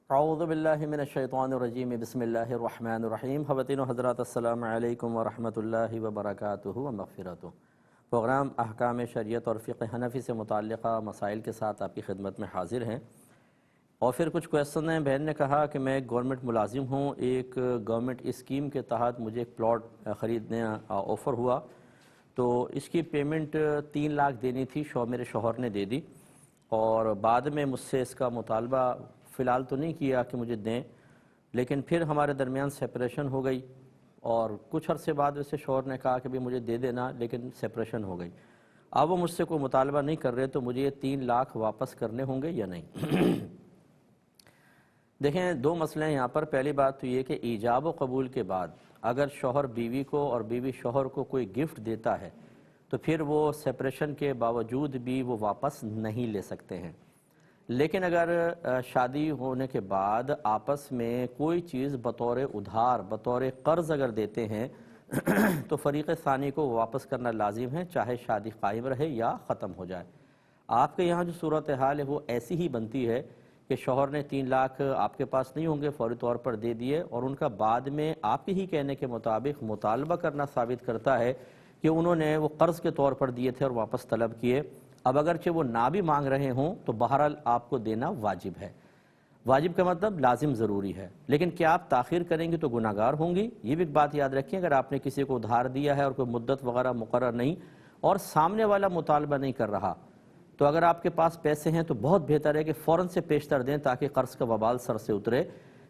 اعوذ باللہ من الشیطان الرجیم بسم اللہ الرحمن الرحیم خواتین و حضرات السلام علیکم ورحمۃ اللہ وبرکاتہ و مغفرتہ۔ پروگرام احکام شریعت اور فقہ حنفی سے متعلقہ مسائل کے ساتھ آپ کی خدمت میں حاضر ہیں، اور پھر کچھ کویسچن ہیں۔ بہن نے کہا کہ میں ایک گورنمنٹ ملازم ہوں، ایک گورنمنٹ اسکیم کے تحت مجھے ایک پلاٹ خریدنے آفر ہوا، تو اس کی پیمنٹ 3 لاکھ دینی تھی، میرے شوہر نے دے دی، اور بعد میں مجھ سے اس کا مطالبہ فی الحال تو نہیں کیا کہ مجھے دیں، لیکن پھر ہمارے درمیان سیپریشن ہو گئی، اور کچھ عرصے بعد ویسے شوہر نے کہا کہ بھی مجھے دے دینا، لیکن سیپریشن ہو گئی۔ اب وہ مجھ سے کوئی مطالبہ نہیں کر رہے، تو مجھے یہ 3 لاکھ واپس کرنے ہوں گے یا نہیں؟ دیکھیں، 2 مسئلے ہیں یہاں پر۔ پہلی بات تو یہ کہ ایجاب و قبول کے بعد اگر شوہر بیوی کو اور بیوی شوہر کو کوئی گفٹ دیتا ہے تو پھر وہ سیپریشن کے باوجود بھی وہ واپس نہیں لے سکتے ہیں، لیکن اگر شادی ہونے کے بعد آپس میں کوئی چیز بطور ادھار، بطور قرض اگر دیتے ہیں تو فریق ثانی کو واپس کرنا لازم ہے، چاہے شادی قائم رہے یا ختم ہو جائے۔ آپ کے یہاں جو صورتحال ہے وہ ایسی ہی بنتی ہے کہ شوہر نے 3 لاکھ آپ کے پاس نہیں ہوں گے فوری طور پر دے دیے، اور ان کا بعد میں آپ کے ہی کہنے کے مطابق مطالبہ کرنا ثابت کرتا ہے کہ انہوں نے وہ قرض کے طور پر دیے تھے اور واپس طلب کیے۔ اب اگرچہ وہ نہ بھی مانگ رہے ہوں تو بہرحال آپ کو دینا واجب ہے۔ واجب کا مطلب لازم ضروری ہے، لیکن کیا آپ تاخیر کریں گے تو گناہ گار ہوں گی؟ یہ بھی ایک بات یاد رکھیں، اگر آپ نے کسی کو ادھار دیا ہے اور کوئی مدت وغیرہ مقرر نہیں اور سامنے والا مطالبہ نہیں کر رہا، تو اگر آپ کے پاس پیسے ہیں تو بہت بہتر ہے کہ فوراً سے پیشتر دیں تاکہ قرض کا وبال سر سے اترے،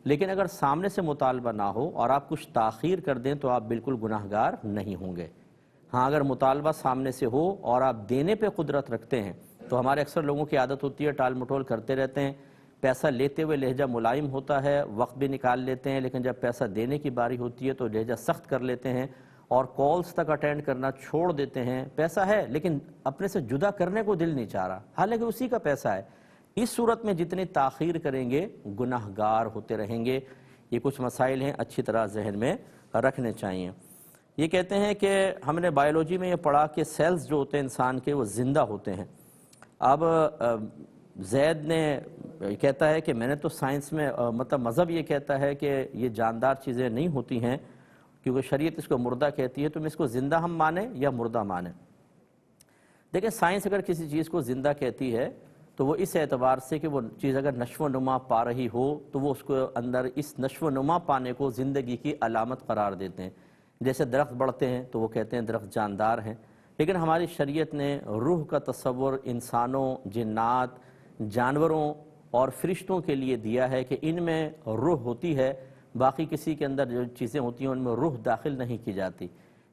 لیکن اگر سامنے سے مطالبہ نہ ہو اور آپ کچھ تاخیر کر دیں تو آپ بالکل گناہ گار نہیں ہوں گے۔ ہاں، اگر مطالبہ سامنے سے ہو اور آپ دینے پہ قدرت رکھتے ہیں تو ہمارے اکثر لوگوں کی عادت ہوتی ہے ٹال مٹول کرتے رہتے ہیں، پیسہ لیتے ہوئے لہجہ ملائم ہوتا ہے، وقت بھی نکال لیتے ہیں، لیکن جب پیسہ دینے کی باری ہوتی ہے تو لہجہ سخت کر لیتے ہیں اور کالز تک اٹینڈ کرنا چھوڑ دیتے ہیں۔ پیسہ ہے لیکن اپنے سے جدا کرنے کو دل نہیں چاہ رہا، حالانکہ اسی کا پیسہ ہے۔ اس صورت میں جتنی تاخیر کریں گے گناہ گار ہوتے رہیں گے۔ یہ کچھ مسائل ہیں، اچھی طرح ذہن میں رکھنے چاہیے۔ یہ کہتے ہیں کہ ہم نے بائیولوجی میں یہ پڑھا کہ سیلز جو ہوتے ہیں انسان کے وہ زندہ ہوتے ہیں۔ اب زید نے کہتا ہے کہ میں نے تو سائنس میں مطلب مذہب یہ کہتا ہے کہ یہ جاندار چیزیں نہیں ہوتی ہیں، کیونکہ شریعت اس کو مردہ کہتی ہے، تو اس کو زندہ ہم مانیں یا مردہ مانیں؟ دیکھیں، سائنس اگر کسی چیز کو زندہ کہتی ہے تو وہ اس اعتبار سے کہ وہ چیز اگر نشو و نما پا رہی ہو تو وہ اس کو اندر اس نشو و نما پانے کو زندگی کی علامت قرار دیتے ہیں۔ جیسے درخت بڑھتے ہیں تو وہ کہتے ہیں درخت جاندار ہیں، لیکن ہماری شریعت نے روح کا تصور انسانوں، جنات، جانوروں اور فرشتوں کے لیے دیا ہے کہ ان میں روح ہوتی ہے، باقی کسی کے اندر جو چیزیں ہوتی ہیں ان میں روح داخل نہیں کی جاتی۔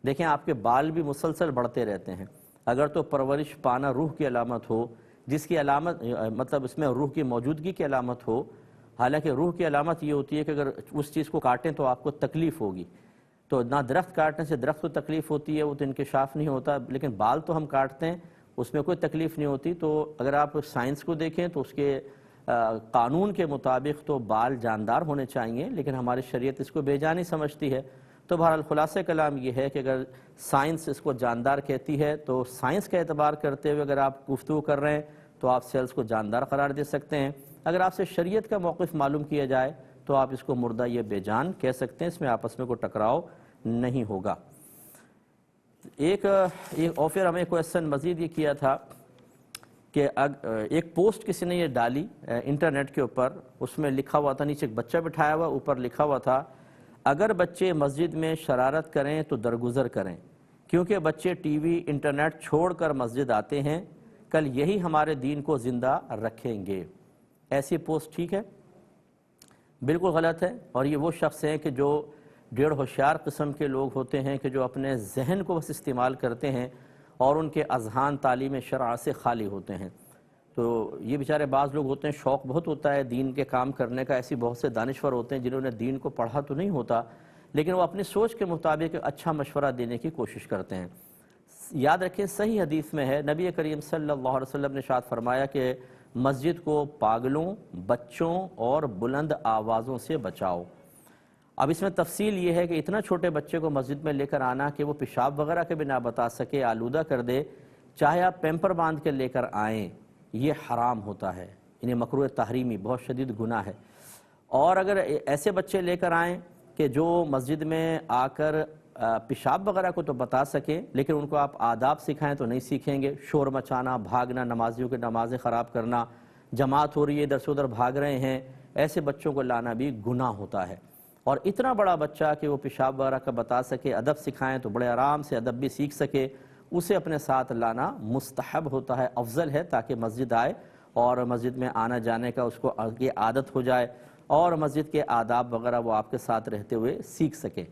دیکھیں، آپ کے بال بھی مسلسل بڑھتے رہتے ہیں، اگر تو پرورش پانا روح کی علامت ہو، جس کی علامت مطلب اس میں روح کی موجودگی کی علامت ہو، حالانکہ روح کی علامت یہ ہوتی ہے کہ اگر اس چیز کو کاٹیں تو آپ کو تکلیف ہوگی، تو نہ درخت کاٹنے سے درخت کو تکلیف ہوتی ہے، وہ تو انکشاف نہیں ہوتا، لیکن بال تو ہم کاٹتے ہیں، اس میں کوئی تکلیف نہیں ہوتی۔ تو اگر آپ سائنس کو دیکھیں تو اس کے قانون کے مطابق تو بال جاندار ہونے چاہیے، لیکن ہماری شریعت اس کو بے جان ہی سمجھتی ہے۔ تو بہرحال خلاصہ کلام یہ ہے کہ اگر سائنس اس کو جاندار کہتی ہے تو سائنس کا اعتبار کرتے ہوئے اگر آپ گفتگو کر رہے ہیں تو آپ سیلز کو جاندار قرار دے سکتے ہیں۔ اگر آپ سے شریعت کا موقف معلوم کیا جائے تو آپ اس کو مردہ یا بے جان کہہ سکتے ہیں، اس میں آپس میں کوئی ٹکراؤ نہیں ہوگا۔ اور پھر ہمیں کویسچن مزید یہ کیا تھا کہ ایک پوسٹ کسی نے یہ ڈالی انٹرنیٹ کے اوپر، اس میں لکھا ہوا تھا، نیچے ایک بچہ بٹھایا ہوا، اوپر لکھا ہوا تھا اگر بچے مسجد میں شرارت کریں تو درگزر کریں، کیونکہ بچے ٹی وی انٹرنیٹ چھوڑ کر مسجد آتے ہیں، کل یہی ہمارے دین کو زندہ رکھیں گے۔ ایسی پوسٹ ٹھیک ہے؟ بالکل غلط ہے، اور یہ وہ شخص ہیں کہ جو ڈیڑھ ہوشیار قسم کے لوگ ہوتے ہیں کہ جو اپنے ذہن کو بس استعمال کرتے ہیں اور ان کے اذہان تعلیم شرع سے خالی ہوتے ہیں۔ تو یہ بیچارے بعض لوگ ہوتے ہیں، شوق بہت ہوتا ہے دین کے کام کرنے کا، ایسی بہت سے دانشور ہوتے ہیں جنہوں نے دین کو پڑھا تو نہیں ہوتا، لیکن وہ اپنی سوچ کے مطابق اچھا مشورہ دینے کی کوشش کرتے ہیں۔ یاد رکھیں، صحیح حدیث میں ہے، نبی کریم صلی اللہ علیہ وسلم نے ارشاد فرمایا کہ مسجد کو پاگلوں، بچوں اور بلند آوازوں سے بچاؤ۔ اب اس میں تفصیل یہ ہے کہ اتنا چھوٹے بچے کو مسجد میں لے کر آنا کہ وہ پیشاب وغیرہ کے بھی نہ بتا سکے، آلودہ کر دے، چاہے آپ پیمپر باندھ کے لے کر آئیں، یہ حرام ہوتا ہے، انہیں مکروہ تحریمی، بہت شدید گناہ ہے۔ اور اگر ایسے بچے لے کر آئیں کہ جو مسجد میں آ کر پیشاب وغیرہ کو تو بتا سکیں لیکن ان کو آپ آداب سکھائیں تو نہیں سیکھیں گے. شور مچانا، بھاگنا، نمازیوں کی نمازیں خراب کرنا، جماعت ہو رہی ہے ادھر سے ادھر بھاگ رہے ہیں، ایسے بچوں کو لانا بھی گناہ ہوتا ہے. اور اتنا بڑا بچہ کہ وہ پیشاب وغیرہ کا بتا سکے، ادب سکھائیں تو بڑے آرام سے ادب بھی سیکھ سکے، اسے اپنے ساتھ لانا مستحب ہوتا ہے، افضل ہے، تاکہ مسجد آئے اور مسجد میں آنا جانے کا اس کو یہ عادت ہو جائے اور مسجد کے آداب وغیرہ وہ آپ کے ساتھ رہتے ہوئے سیکھ سکے.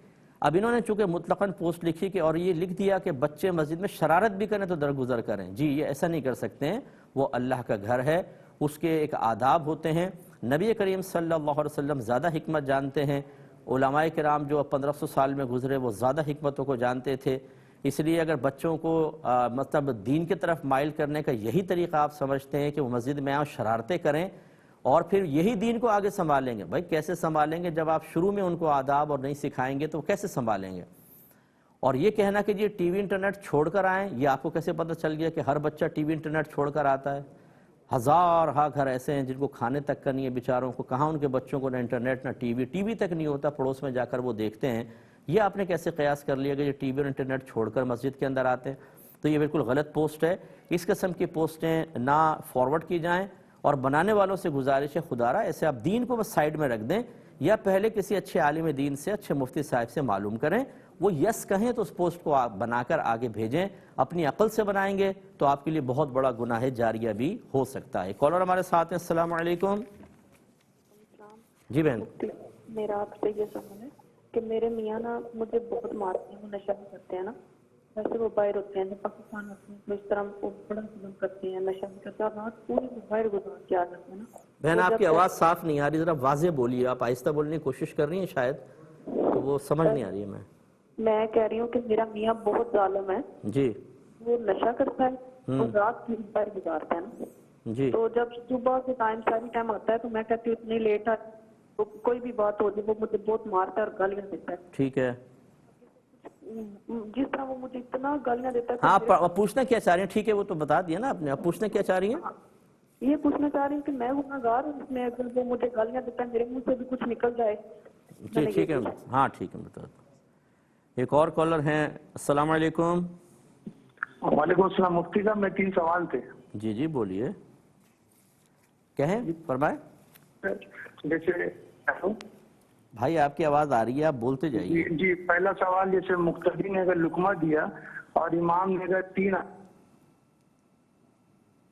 اب انہوں نے چونکہ مطلقاً پوسٹ لکھی کہ اور یہ لکھ دیا کہ بچے مسجد میں شرارت بھی کریں تو درگزر کریں. جی یہ ایسا نہیں کر سکتے ہیں، وہ اللہ کا گھر ہے، اس کے ایک آداب ہوتے ہیں. نبی کریم صلی اللہ علیہ وسلم زیادہ حکمت جانتے ہیں، علماء کرام جو 1500 سال میں گزرے وہ زیادہ حکمتوں کو جانتے تھے. اس لیے اگر بچوں کو مطلب دین کی طرف مائل کرنے کا یہی طریقہ آپ سمجھتے ہیں کہ وہ مسجد میں آؤ شرارتیں کریں اور پھر یہی دین کو آگے سنبھالیں گے، بھائی کیسے سنبھالیں گے جب آپ شروع میں ان کو آداب اور نہیں سکھائیں گے تو وہ کیسے سنبھالیں گے؟ اور یہ کہنا کہ یہ ٹی وی انٹرنیٹ چھوڑ کر آئیں، یہ آپ کو کیسے پتہ چل گیا کہ ہر بچہ ٹی وی انٹرنیٹ چھوڑ کر آتا ہے؟ ہزارہا گھر ایسے ہیں جن کو کھانے تک کا نہیں ہے بیچاروں کو، کہاں ان کے بچوں کو نہ انٹرنیٹ نہ ٹی وی تک نہیں ہوتا، پڑوس میں جا کر وہ دیکھتے ہیں. یہ آپ نے کیسے قیاس کر لیا کہ یہ ٹی وی اور انٹرنیٹ چھوڑ کر مسجد کے اندر آتے ہیں؟ تو یہ بالکل غلط پوسٹ ہے. اس قسم کی پوسٹیں نہ فارورڈ کی جائیں اور بنانے والوں سے گزارش ہے خدا را ایسے آپ دین کو بس سائیڈ میں رکھ دیں یا پہلے کسی اچھے عالم دین سے، اچھے مفتی صاحب سے معلوم کریں، وہ یس کہیں تو اس پوسٹ کو آپ بنا کر آگے بھیجیں. اپنی عقل سے بنائیں گے تو آپ کے لیے بہت بڑا گناہ جاریہ بھی ہو سکتا ہے. کالر ہمارے ساتھ ہیں. السلام علیکم. جی بہن. میرا آپ سے یہ سوال ہے کہ میرے میاں نا مجھے بہت مارتے ہیں، وہ نشہ بھی کرتے ہیں نا، ویسے وہ باہر ہوتے ہیں، پاکستان ہوتے ہیں تو اس طرح وہ بڑا ظلم کرتے ہیں، نشہ بھی کرتے ہیں اور رات پوری باہر گزار کے آ جاتے ہیں نا. بہن آپ کی آواز صاف نہیں آ رہی، ذرا واضح بولیے. آپ آہستہ بولنے کی کوشش کر رہی ہیں شاید تو وہ سمجھ نہیں آ رہی ہے. میں کہہ رہی ہوں کہ میرا میاں بہت ظالم ہے جی، وہ نشہ کرتا ہے اور رات پوری باہر گزارتا ہے نا. جی تو جب صبح کے ساری ٹائم آتا ہے تو میں کہتی ہوں اتنی لیٹ آ تو کوئی بھی بات ہو جائے وہ مجھے بہت مارتا ہے اور گالیاں دیتا ہے. ٹھیک ہے. جس طرح وہ مجھے اتنا گالیاں دیتا ہے. ہاں پوچھنا کیا چاہ رہی ہیں؟ ٹھیک ہے وہ تو بتا دیا نا آپ نے. اب پوچھنا کیا چاہ رہی ہیں؟ یہ پوچھنا چاہ رہی ہوں کہ میں گناہ گار ہوں، اس میں اگر وہ مجھے گالیاں دیتا ہے میرے منہ سے بھی کچھ نکل جائے. جی ٹھیک ہے. ہاں ٹھیک ہے بتا دو. ایک اور کالر ہیں. السلام علیکم. وعلیکم السلام. مفتی صاحب میں 3 سوال تھے. جی جی بولیے، کہیں فرمائیں. جیسے بھائی آپ کی آواز آ رہی ہے، آپ بولتے جائیے. جی پہلا سوال، جیسے مقتدی نے اگر لقمہ دیا اور امام نے اگر 3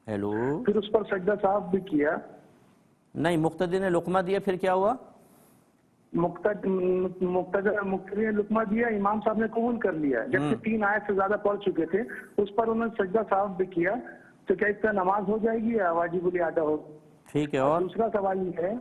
ہیلو پھر اس پر سجدہ صاحب بھی کیا. نہیں، مقتدی نے لقمہ دیا پھر کیا ہوا؟ مقتدی نے لقمہ دیا، امام صاحب نے قبول کر لیا، جبکہ 3 آیت سے زیادہ پڑھ چکے تھے، اس پر انہوں نے سجدہ صاحب بھی کیا، تو کیا اس کا نماز ہو جائے گی یا واجب الادا ہو؟ ٹھیک ہے. اور دوسرا سوال یہ ہے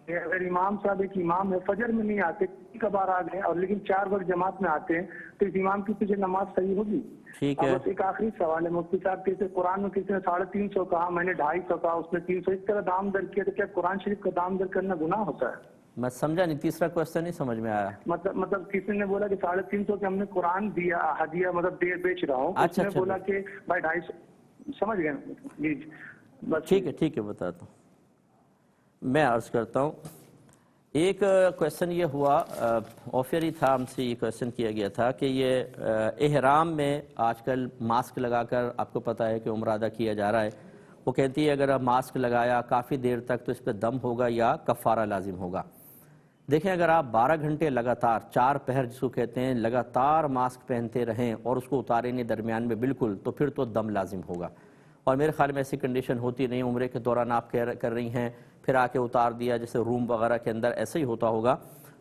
کہ اگر امام صاحب ایک امام ہے، فجر میں نہیں آتے، کبھار آ گئے اور لیکن 4 وقت جماعت میں آتے ہیں، تو اس امام کی پیچھے نماز صحیح ہوگی؟ ٹھیک ہے. بس ایک آخری سوال ہے مفتی صاحب، کسی قرآن میں کسی نے 350 کہا، میں نے 250 کہا، اس نے 300، اس طرح دام در کیا، تو کیا قرآن شریف کا دام در کرنا گناہ ہوتا ہے؟ میں سمجھا نہیں، تیسرا کوشچن نہیں سمجھ میں آیا. مطلب کسی نے بولا کہ 350 کہ ہم نے قرآن دیا ہدیہ، مطلب بیچ رہا ہوں، اس نے بولا کہ بھائی 250. سمجھ گئے؟ جی بس ٹھیک ہے بتاتا ہوں. میں عرض کرتا ہوں. ایک کویشچن یہ ہوا، آفر ہی تھا، ہم سے یہ کویشچن کیا گیا تھا کہ یہ احرام میں آج کل ماسک لگا کر آپ کو پتہ ہے کہ عمرہ ادا کیا جا رہا ہے. وہ کہتی ہے اگر آپ ماسک لگایا کافی دیر تک تو اس پہ دم ہوگا یا کفارہ لازم ہوگا. دیکھیں اگر آپ 12 گھنٹے لگاتار 4 پہر جس کو کہتے ہیں لگاتار ماسک پہنتے رہیں اور اس کو اتاریں نہیں درمیان میں بالکل، تو پھر تو دم لازم ہوگا. اور میرے خیال میں ایسی کنڈیشن ہوتی نہیں. عمرے کے دوران آپ کر رہی ہیں پھر آ کے اتار دیا، جیسے روم وغیرہ کے اندر ایسے ہی ہوتا ہوگا.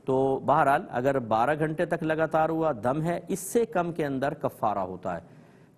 تو بہرحال اگر 12 گھنٹے تک لگاتار ہوا دم ہے، اس سے کم کے اندر کفارہ ہوتا ہے.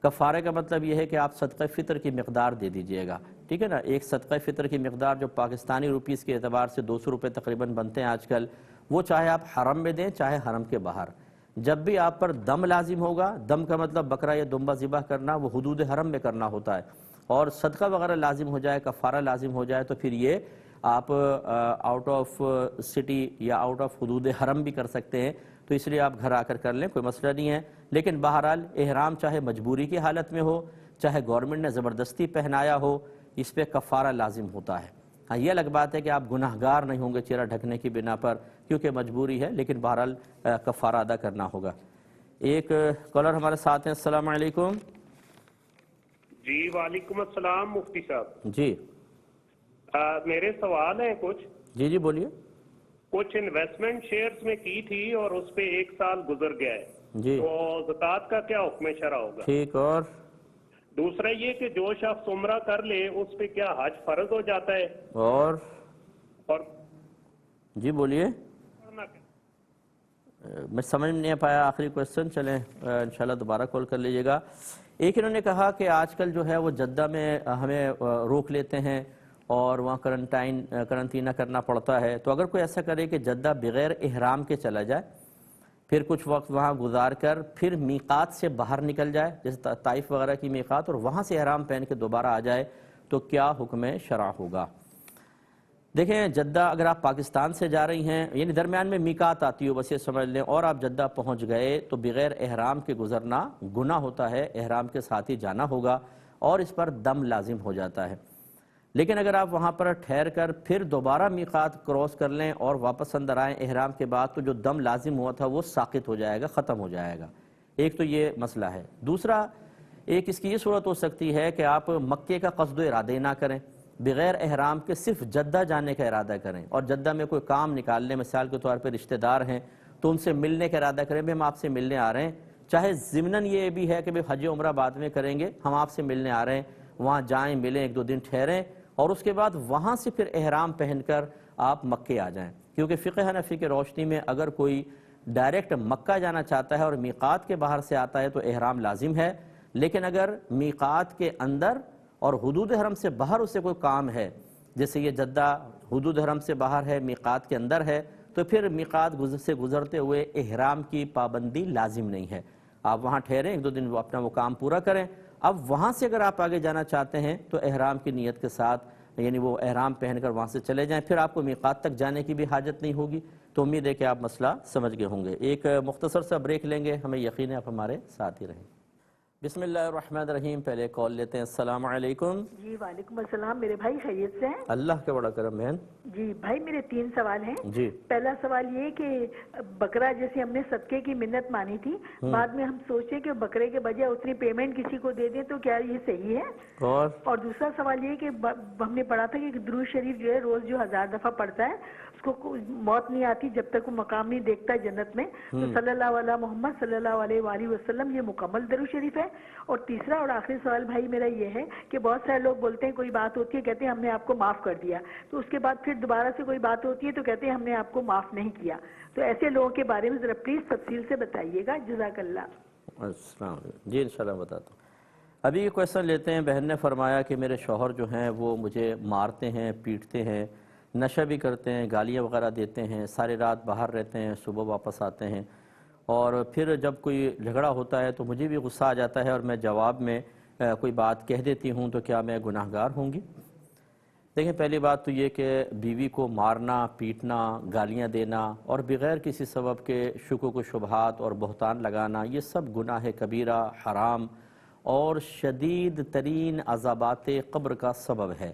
کفارے کا مطلب یہ ہے کہ آپ صدقہ فطر کی مقدار دے دیجئے گا. ٹھیک ہے نا. ایک صدقہ فطر کی مقدار جو پاکستانی روپیز کے اعتبار سے 200 روپے تقریباً بنتے ہیں آج کل، وہ چاہے آپ حرم میں دیں چاہے حرم کے باہر. جب بھی آپ پر دم لازم ہوگا، دم کا مطلب بکرا یا دمبا ذبح کرنا، وہ حدود حرم میں کرنا ہوتا ہے، اور صدقہ وغیرہ لازم ہو جائے، کفارہ لازم ہو جائے، تو پھر یہ آپ آؤٹ آف سٹی یا آؤٹ آف حدود حرم بھی کر سکتے ہیں. تو اس لیے آپ گھر آ کر کر لیں، کوئی مسئلہ نہیں ہے. لیکن بہرحال احرام چاہے مجبوری کی حالت میں ہو چاہے گورنمنٹ نے زبردستی پہنایا ہو، اس پہ کفارہ لازم ہوتا ہے. ہاں یہ الگ بات ہے کہ آپ گناہگار نہیں ہوں گے چہرہ ڈھکنے کی بنا پر کیونکہ مجبوری ہے، لیکن بہرحال کفارہ ادا کرنا ہوگا۔ ایک کالر ہمارے ساتھ ہیں۔ السلام علیکم۔ جی وعلیکم السلام مفتی صاحب۔ جی میرے سوال ہیں کچھ جی بولیے۔ کچھ انویسٹمنٹ شیئرز میں کی تھی اور اس پہ 1 سال گزر گیا ہے، جی تو زکوٰۃ کا کیا حکم شرع ہوگا؟ ٹھیک، اور دوسرا یہ کہ جو شخص عمرہ کر لے اس پہ کیا حج فرض ہو جاتا ہے؟ اور جی بولیے، کرنا کیا؟ میں سمجھ نہیں پایا آخری کوشچن، چلیں انشاءاللہ دوبارہ کال کر لیجیے گا۔ ایک انہوں نے کہا کہ آج کل جو ہے وہ جدہ میں ہمیں روک لیتے ہیں اور وہاں کرنٹینہ کرنا پڑتا ہے، تو اگر کوئی ایسا کرے کہ جدہ بغیر احرام کے چلا جائے، پھر کچھ وقت وہاں گزار کر پھر میقات سے باہر نکل جائے جیسے طائف وغیرہ کی میقات، اور وہاں سے احرام پہن کے دوبارہ آ جائے، تو کیا حکم شرع ہوگا؟ دیکھیں جدہ اگر آپ پاکستان سے جا رہی ہیں، یعنی درمیان میں میقات آتی ہو، بس یہ سمجھ لیں، اور آپ جدہ پہنچ گئے تو بغیر احرام کے گزرنا گناہ ہوتا ہے، احرام کے ساتھ ہی جانا ہوگا اور اس پر دم لازم ہو جاتا ہے۔ لیکن اگر آپ وہاں پر ٹھہر کر پھر دوبارہ میقات کراس کر لیں اور واپس اندر آئیں احرام کے بعد، تو جو دم لازم ہوا تھا وہ ساقط ہو جائے گا، ختم ہو جائے گا۔ ایک تو یہ مسئلہ ہے۔ دوسرا، ایک اس کی یہ صورت ہو سکتی ہے کہ آپ مکے کا قصد و ارادہ نہ کریں، بغیر احرام کے صرف جدہ جانے کا ارادہ کریں، اور جدہ میں کوئی کام نکال لیں، مثال کے طور پہ رشتہ دار ہیں تو ان سے ملنے کا ارادہ کریں، بھی ہم آپ سے ملنے آ رہے ہیں، چاہے ضمناً یہ بھی ہے کہ بھی حج عمرہ بعد میں کریں گے، ہم آپ سے ملنے آ رہے ہیں، وہاں جائیں، ملیں، 1-2 دن ٹھہریں، اور اس کے بعد وہاں سے پھر احرام پہن کر آپ مکے آ جائیں۔ کیونکہ فقہ حنفی کے روشنی میں اگر کوئی ڈائریکٹ مکہ جانا چاہتا ہے اور میقات کے باہر سے آتا ہے تو احرام لازم ہے، لیکن اگر میقات کے اندر اور حدود حرم سے باہر اسے کوئی کام ہے، جیسے یہ جدہ حدود حرم سے باہر ہے، میقات کے اندر ہے، تو پھر میقات سے گزرتے ہوئے احرام کی پابندی لازم نہیں ہے۔ آپ وہاں ٹھہریں، 1-2 دن اپنا وہ کام پورا کریں، اب وہاں سے اگر آپ آگے جانا چاہتے ہیں تو احرام کی نیت کے ساتھ، یعنی وہ احرام پہن کر وہاں سے چلے جائیں، پھر آپ کو میقات تک جانے کی بھی حاجت نہیں ہوگی۔ تو امید ہے کہ آپ مسئلہ سمجھ گئے ہوں گے۔ ایک مختصر سا بریک لیں گے، ہمیں یقین ہے آپ ہمارے ساتھ ہی رہیں۔ بسم اللہ الرحمن الرحیم، پہلے کال لیتے ہیں۔ السلام علیکم۔ جی وعلیکم السلام، میرے بھائی خیریت سے ہیں؟ اللہ کا بڑا کرم بہن۔ جی بھائی میرے 3 سوال ہیں۔ جی پہلا سوال یہ کہ بکرا جیسے ہم نے صدقے کی منت مانی تھی، بعد میں ہم سوچیں کہ بکرے کے بجائے اتنی پیمنٹ کسی کو دے دیں تو کیا یہ صحیح ہے؟ اور دوسرا سوال یہ کہ ہم نے پڑھا تھا کہ درود شریف جو ہے روز جو 1000 دفعہ پڑھتا ہے اس کو موت نہیں آتی جب تک وہ مقام نہیں دیکھتا جنت میں، تو صلی اللہ علیہ محمد صلی اللہ علیہ وآلہ وسلم یہ مکمل درود شریف ہے؟ اور تیسرا اور آخری سوال بھائی میرا یہ ہے کہ بہت سارے لوگ بولتے ہیں کوئی بات ہوتی ہے کہتے ہیں ہم نے آپ کو معاف کر دیا، تو اس کے بعد پھر دوبارہ سے کوئی بات ہوتی ہے تو کہتے ہیں ہم نے آپ کو معاف نہیں کیا، تو ایسے لوگوں کے بارے میں ذرا پلیز تفصیل سے بتائیے گا، جزاک اللہ۔ السلام علیکم۔ جی انشاءاللہ بتاتا ہوں۔ ابھی یہ کویسچن لیتے ہیں، بہن نے فرمایا کہ میرے شوہر جو ہیں وہ مجھے مارتے ہیں، پیٹتے ہیں، نشہ بھی کرتے ہیں، گالیاں وغیرہ دیتے ہیں، ساری رات باہر رہتے ہیں، صبح واپس آتے ہیں، اور پھر جب کوئی جھگڑا ہوتا ہے تو مجھے بھی غصہ آ جاتا ہے اور میں جواب میں کوئی بات کہہ دیتی ہوں، تو کیا میں گناہگار ہوں گی؟ دیکھیں پہلی بات تو یہ کہ بیوی کو مارنا، پیٹنا، گالیاں دینا اور بغیر کسی سبب کے شکوک و شبہات اور بہتان لگانا، یہ سب گناہ کبیرہ، حرام اور شدید ترین عذابات قبر کا سبب ہے۔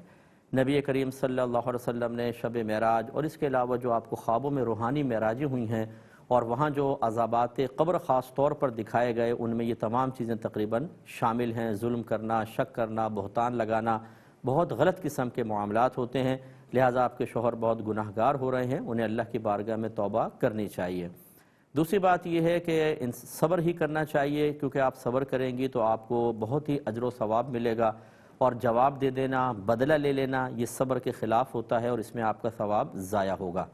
نبی کریم صلی اللہ علیہ وسلم نے شب معراج اور اس کے علاوہ جو آپ کو خوابوں میں روحانی معراجیں ہوئی ہیں اور وہاں جو عذابات قبر خاص طور پر دکھائے گئے، ان میں یہ تمام چیزیں تقریباً شامل ہیں۔ ظلم کرنا، شک کرنا، بہتان لگانا، بہت غلط قسم کے معاملات ہوتے ہیں، لہٰذا آپ کے شوہر بہت گناہگار ہو رہے ہیں، انہیں اللہ کی بارگاہ میں توبہ کرنی چاہیے۔ دوسری بات یہ ہے کہ صبر ہی کرنا چاہیے، کیونکہ آپ صبر کریں گی تو آپ کو بہت ہی اجر و ثواب ملے گا، اور جواب دے دینا، بدلہ لے لینا، یہ صبر کے خلاف ہوتا ہے اور اس میں آپ کا ثواب ضائع ہوگا۔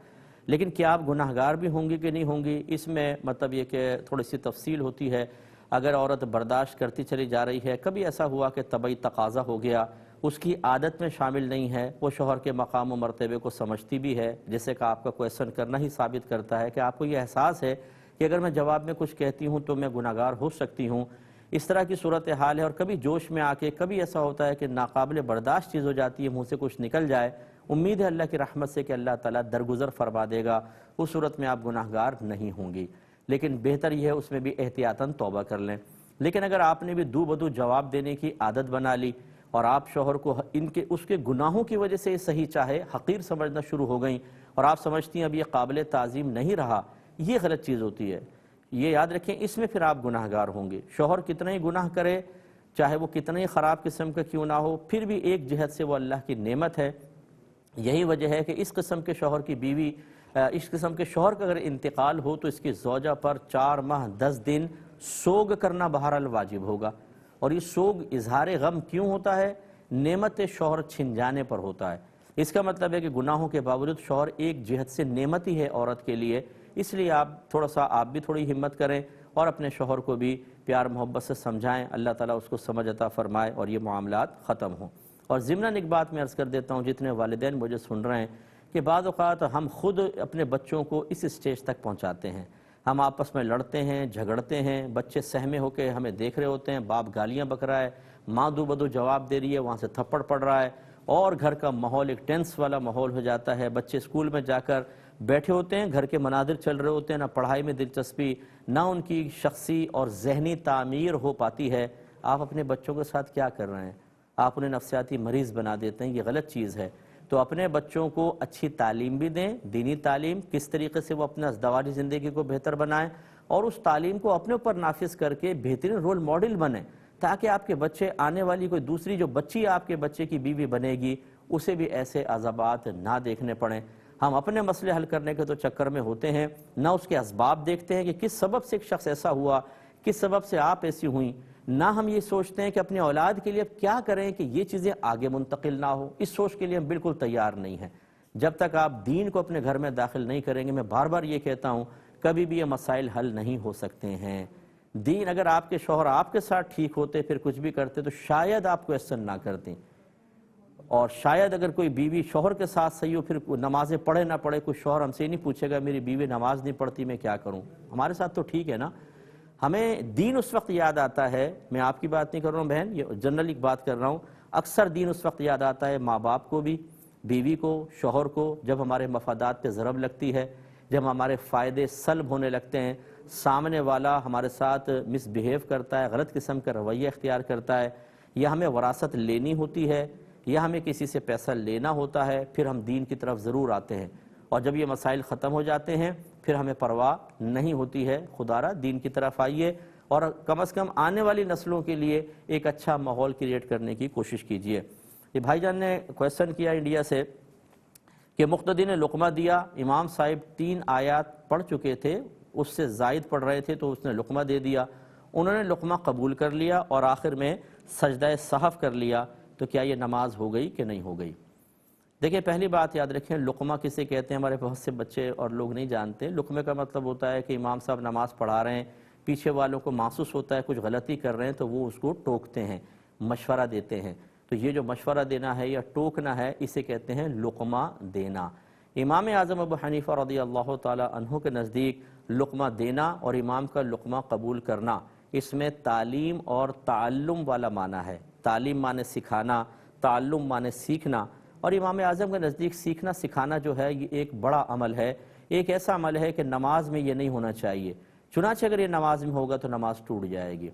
لیکن کیا آپ گناہگار بھی ہوں گی کہ نہیں ہوں گی، اس میں مطلب یہ کہ تھوڑی سی تفصیل ہوتی ہے۔ اگر عورت برداشت کرتی چلی جا رہی ہے، کبھی ایسا ہوا کہ طبعی تقاضا ہو گیا، اس کی عادت میں شامل نہیں ہے، وہ شوہر کے مقام و مرتبے کو سمجھتی بھی ہے، جیسے کہ آپ کا کویسچن کرنا ہی ثابت کرتا ہے کہ آپ کو یہ احساس ہے کہ اگر میں جواب میں کچھ کہتی ہوں تو میں گناہگار ہو سکتی ہوں، اس طرح کی صورتحال ہے، اور کبھی جوش میں آ کے کبھی ایسا ہوتا ہے کہ ناقابل برداشت چیز ہو جاتی ہے، منہ سے کچھ نکل جائے، امید ہے اللہ کی رحمت سے کہ اللہ تعالیٰ درگزر فرما دے گا، اس صورت میں آپ گناہگار نہیں ہوں گی، لیکن بہتر یہ ہے اس میں بھی احتیاطاً توبہ کر لیں۔ لیکن اگر آپ نے بھی دو بدو جواب دینے کی عادت بنا لی اور آپ شوہر کو اس کے گناہوں کی وجہ سے صحیح چاہے حقیر سمجھنا شروع ہو گئیں اور آپ سمجھتی ہیں اب یہ قابل تعظیم نہیں رہا، یہ غلط چیز ہوتی ہے۔ یہ یاد رکھیں، اس میں پھر آپ گناہ گار ہوں گے۔ شوہر کتنا ہی گناہ کرے، چاہے وہ کتنا ہی خراب قسم کا کیوں نہ ہو، پھر بھی ایک جہت سے وہ اللہ کی نعمت ہے۔ یہی وجہ ہے کہ اس قسم کے شوہر کی بیوی، اس قسم کے شوہر کا اگر انتقال ہو تو اس کی زوجہ پر 4 ماہ 10 دن سوگ کرنا بہرحال واجب ہوگا۔ اور یہ سوگ اظہار غم کیوں ہوتا ہے؟ نعمت شوہر چھن جانے پر ہوتا ہے۔ اس کا مطلب ہے کہ گناہوں کے باوجود شوہر ایک جہت سے نعمت ہی ہے عورت کے لیے، اس لیے آپ بھی تھوڑی ہمت کریں اور اپنے شوہر کو بھی پیار محبت سے سمجھائیں، اللہ تعالیٰ اس کو سمجھ عطا فرمائے اور یہ معاملات ختم ہوں۔ اور ضمناً ایک بات میں عرض کر دیتا ہوں، جتنے والدین مجھے سن رہے ہیں، کہ بعض اوقات ہم خود اپنے بچوں کو اس اسٹیج تک پہنچاتے ہیں، ہم آپس میں لڑتے ہیں، جھگڑتے ہیں، بچے سہمے ہو کے ہمیں دیکھ رہے ہوتے ہیں، باپ گالیاں بک رہا ہے، ماں دو بدو جواب دے رہی ہے، وہاں سے تھپڑ پڑ رہا ہے، اور گھر کا ماحول ایک ٹینس والا ماحول ہو جاتا ہے۔ بچے اسکول میں جا کر بیٹھے ہوتے ہیں، گھر کے مناظر چل رہے ہوتے ہیں، نہ پڑھائی میں دلچسپی، نہ ان کی شخصی اور ذہنی تعمیر ہو پاتی ہے۔ آپ اپنے بچوں کے ساتھ کیا کر رہے ہیں؟ آپ انہیں نفسیاتی مریض بنا دیتے ہیں، یہ غلط چیز ہے۔ تو اپنے بچوں کو اچھی تعلیم بھی دیں، دینی تعلیم، کس طریقے سے وہ اپنا ازدواجی زندگی کو بہتر بنائیں، اور اس تعلیم کو اپنے اوپر نافذ کر کے بہترین رول ماڈل بنیں، تاکہ آپ کے بچے، آنے والی کوئی دوسری جو بچی آپ کے بچے کی بیوی بنے گی، اسے بھی ایسے عذابات نہ دیکھنے پڑیں۔ ہم اپنے مسئلے حل کرنے کے تو چکر میں ہوتے ہیں، نہ اس کے اسباب دیکھتے ہیں کہ کس سبب سے ایک شخص ایسا ہوا، کس سبب سے آپ ایسی ہوئیں، نہ ہم یہ سوچتے ہیں کہ اپنی اولاد کے لیے اب کیا کریں کہ یہ چیزیں آگے منتقل نہ ہو۔ اس سوچ کے لیے ہم بالکل تیار نہیں ہیں۔ جب تک آپ دین کو اپنے گھر میں داخل نہیں کریں گے، میں بار بار یہ کہتا ہوں، کبھی بھی یہ مسائل حل نہیں ہو سکتے ہیں۔ دین، اگر آپ کے شوہر آپ کے ساتھ ٹھیک ہوتے، پھر کچھ بھی کرتے، تو شاید آپ کو احسن نہ کرتے، اور شاید اگر کوئی بیوی شوہر کے ساتھ صحیح ہو، پھر نمازیں پڑھے نہ پڑھے، کوئی شوہر ہم سے ہی نہیں پوچھے گا میری بیوی نماز نہیں پڑھتی میں کیا کروں، ہمارے ساتھ تو ٹھیک ہے نا۔ ہمیں دین اس وقت یاد آتا ہے، میں آپ کی بات نہیں کر رہا ہوں بہن، یہ جنرلی بات کر رہا ہوں، اکثر دین اس وقت یاد آتا ہے ماں باپ کو بھی، بیوی کو، شوہر کو، جب ہمارے مفادات پہ ضرب لگتی ہے، جب ہمارے فائدے سلب ہونے لگتے ہیں، سامنے والا ہمارے ساتھ مس بیہیو کرتا ہے، غلط قسم کا رویہ اختیار کرتا ہے، یا ہمیں وراثت لینی ہوتی ہے، یا ہمیں کسی سے پیسہ لینا ہوتا ہے، پھر ہم دین کی طرف ضرور آتے ہیں، اور جب یہ مسائل ختم ہو جاتے ہیں پھر ہمیں پرواہ نہیں ہوتی ہے۔ خدا را دین کی طرف آئیے، اور کم از کم آنے والی نسلوں کے لیے ایک اچھا ماحول کریٹ کرنے کی کوشش کیجیے۔ یہ بھائی جان نے کویسچن کیا انڈیا سے کہ مقتدی نے لقمہ دیا، امام صاحب 3 آیات پڑھ چکے تھے، اس سے زائد پڑھ رہے تھے تو اس نے لقمہ دے دیا، انہوں نے لقمہ قبول کر لیا اور آخر میں سجدہ سہو کر لیا، تو کیا یہ نماز ہو گئی کہ نہیں ہو گئی؟ دیکھیں، پہلی بات یاد رکھیں، لقمہ کسے کہتے ہیں، ہمارے بہت سے بچے اور لوگ نہیں جانتے۔ لقمے کا مطلب ہوتا ہے کہ امام صاحب نماز پڑھا رہے ہیں، پیچھے والوں کو محسوس ہوتا ہے کچھ غلطی کر رہے ہیں، تو وہ اس کو ٹوکتے ہیں، مشورہ دیتے ہیں۔ تو یہ جو مشورہ دینا ہے یا ٹوکنا ہے، اسے کہتے ہیں لقمہ دینا۔ امام اعظم ابو حنیفہ رضی اللہ تعالی عنہ کے نزدیک لقمہ دینا اور امام کا لقمہ قبول کرنا، اس میں تعلیم اور تعلم والا معنی ہے۔ تعلیم معنی سکھانا، تعلم معنی سیکھنا، اور امام اعظم کے نزدیک سیکھنا سکھانا جو ہے یہ ایک بڑا عمل ہے، ایک ایسا عمل ہے کہ نماز میں یہ نہیں ہونا چاہیے، چنانچہ اگر یہ نماز میں ہوگا تو نماز ٹوٹ جائے گی۔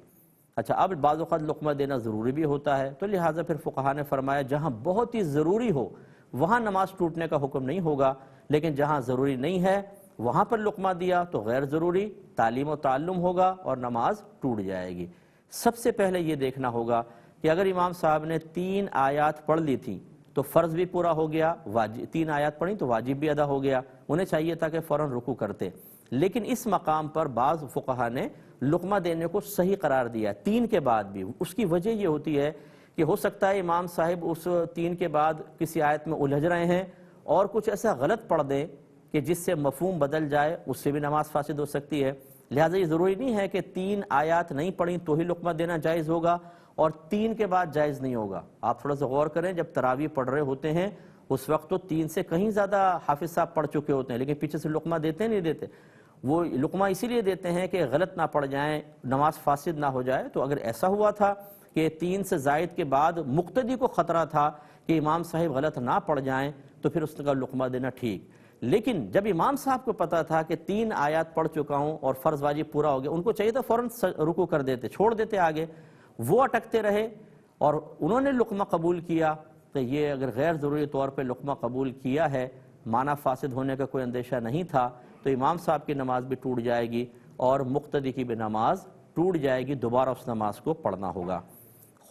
اچھا، اب بعض اوقات لقمہ دینا ضروری بھی ہوتا ہے، تو لہٰذا پھر فقہا نے فرمایا جہاں بہت ہی ضروری ہو وہاں نماز ٹوٹنے کا حکم نہیں ہوگا، لیکن جہاں ضروری نہیں ہے وہاں پر لقمہ دیا تو غیر ضروری تعلیم و تعلم ہوگا اور نماز ٹوٹ جائے گی۔ سب سے پہلے یہ دیکھنا ہوگا کہ اگر امام صاحب نے 3 آیات پڑھ لی تھی تو فرض بھی پورا ہو گیا، 3 آیات پڑھی تو واجب بھی ادا ہو گیا، انہیں چاہیے تھا کہ فوراً رکوع کرتے، لیکن اس مقام پر بعض فقہا نے لقمہ دینے کو صحیح قرار دیا 3 کے بعد بھی۔ اس کی وجہ یہ ہوتی ہے کہ ہو سکتا ہے امام صاحب اس 3 کے بعد کسی آیت میں الجھ رہے ہیں اور کچھ ایسا غلط پڑھ دیں کہ جس سے مفہوم بدل جائے، اس سے بھی نماز فاسد ہو سکتی ہے۔ لہٰذا یہ ضروری نہیں ہے کہ 3 آیات نہیں پڑھیں تو ہی لقمہ دینا جائز ہوگا اور 3 کے بعد جائز نہیں ہوگا۔ آپ تھوڑا سا غور کریں، جب تراویح پڑھ رہے ہوتے ہیں اس وقت تو 3 سے کہیں زیادہ حافظ صاحب پڑھ چکے ہوتے ہیں، لیکن پیچھے سے لقمہ دیتے نہیں دیتے، وہ لقمہ اسی لیے دیتے ہیں کہ غلط نہ پڑھ جائیں، نماز فاسد نہ ہو جائے۔ تو اگر ایسا ہوا تھا کہ 3 سے زائد کے بعد مقتدی کو خطرہ تھا کہ امام صاحب غلط نہ پڑھ جائیں تو پھر اس کا لقمہ دینا ٹھیک، لیکن جب امام صاحب کو پتا تھا کہ 3 آیات پڑھ چکا ہوں اور فرض واجب پورا ہو گیا، ان کو چاہیے تھا فوراً رکوع کر دیتے، چھوڑ دیتے آگے، وہ اٹکتے رہے اور انہوں نے لقمہ قبول کیا، تو یہ اگر غیر ضروری طور پہ لقمہ قبول کیا ہے، معنی فاسد ہونے کا کوئی اندیشہ نہیں تھا، تو امام صاحب کی نماز بھی ٹوٹ جائے گی اور مقتدی کی بھی نماز ٹوٹ جائے گی، دوبارہ اس نماز کو پڑھنا ہوگا۔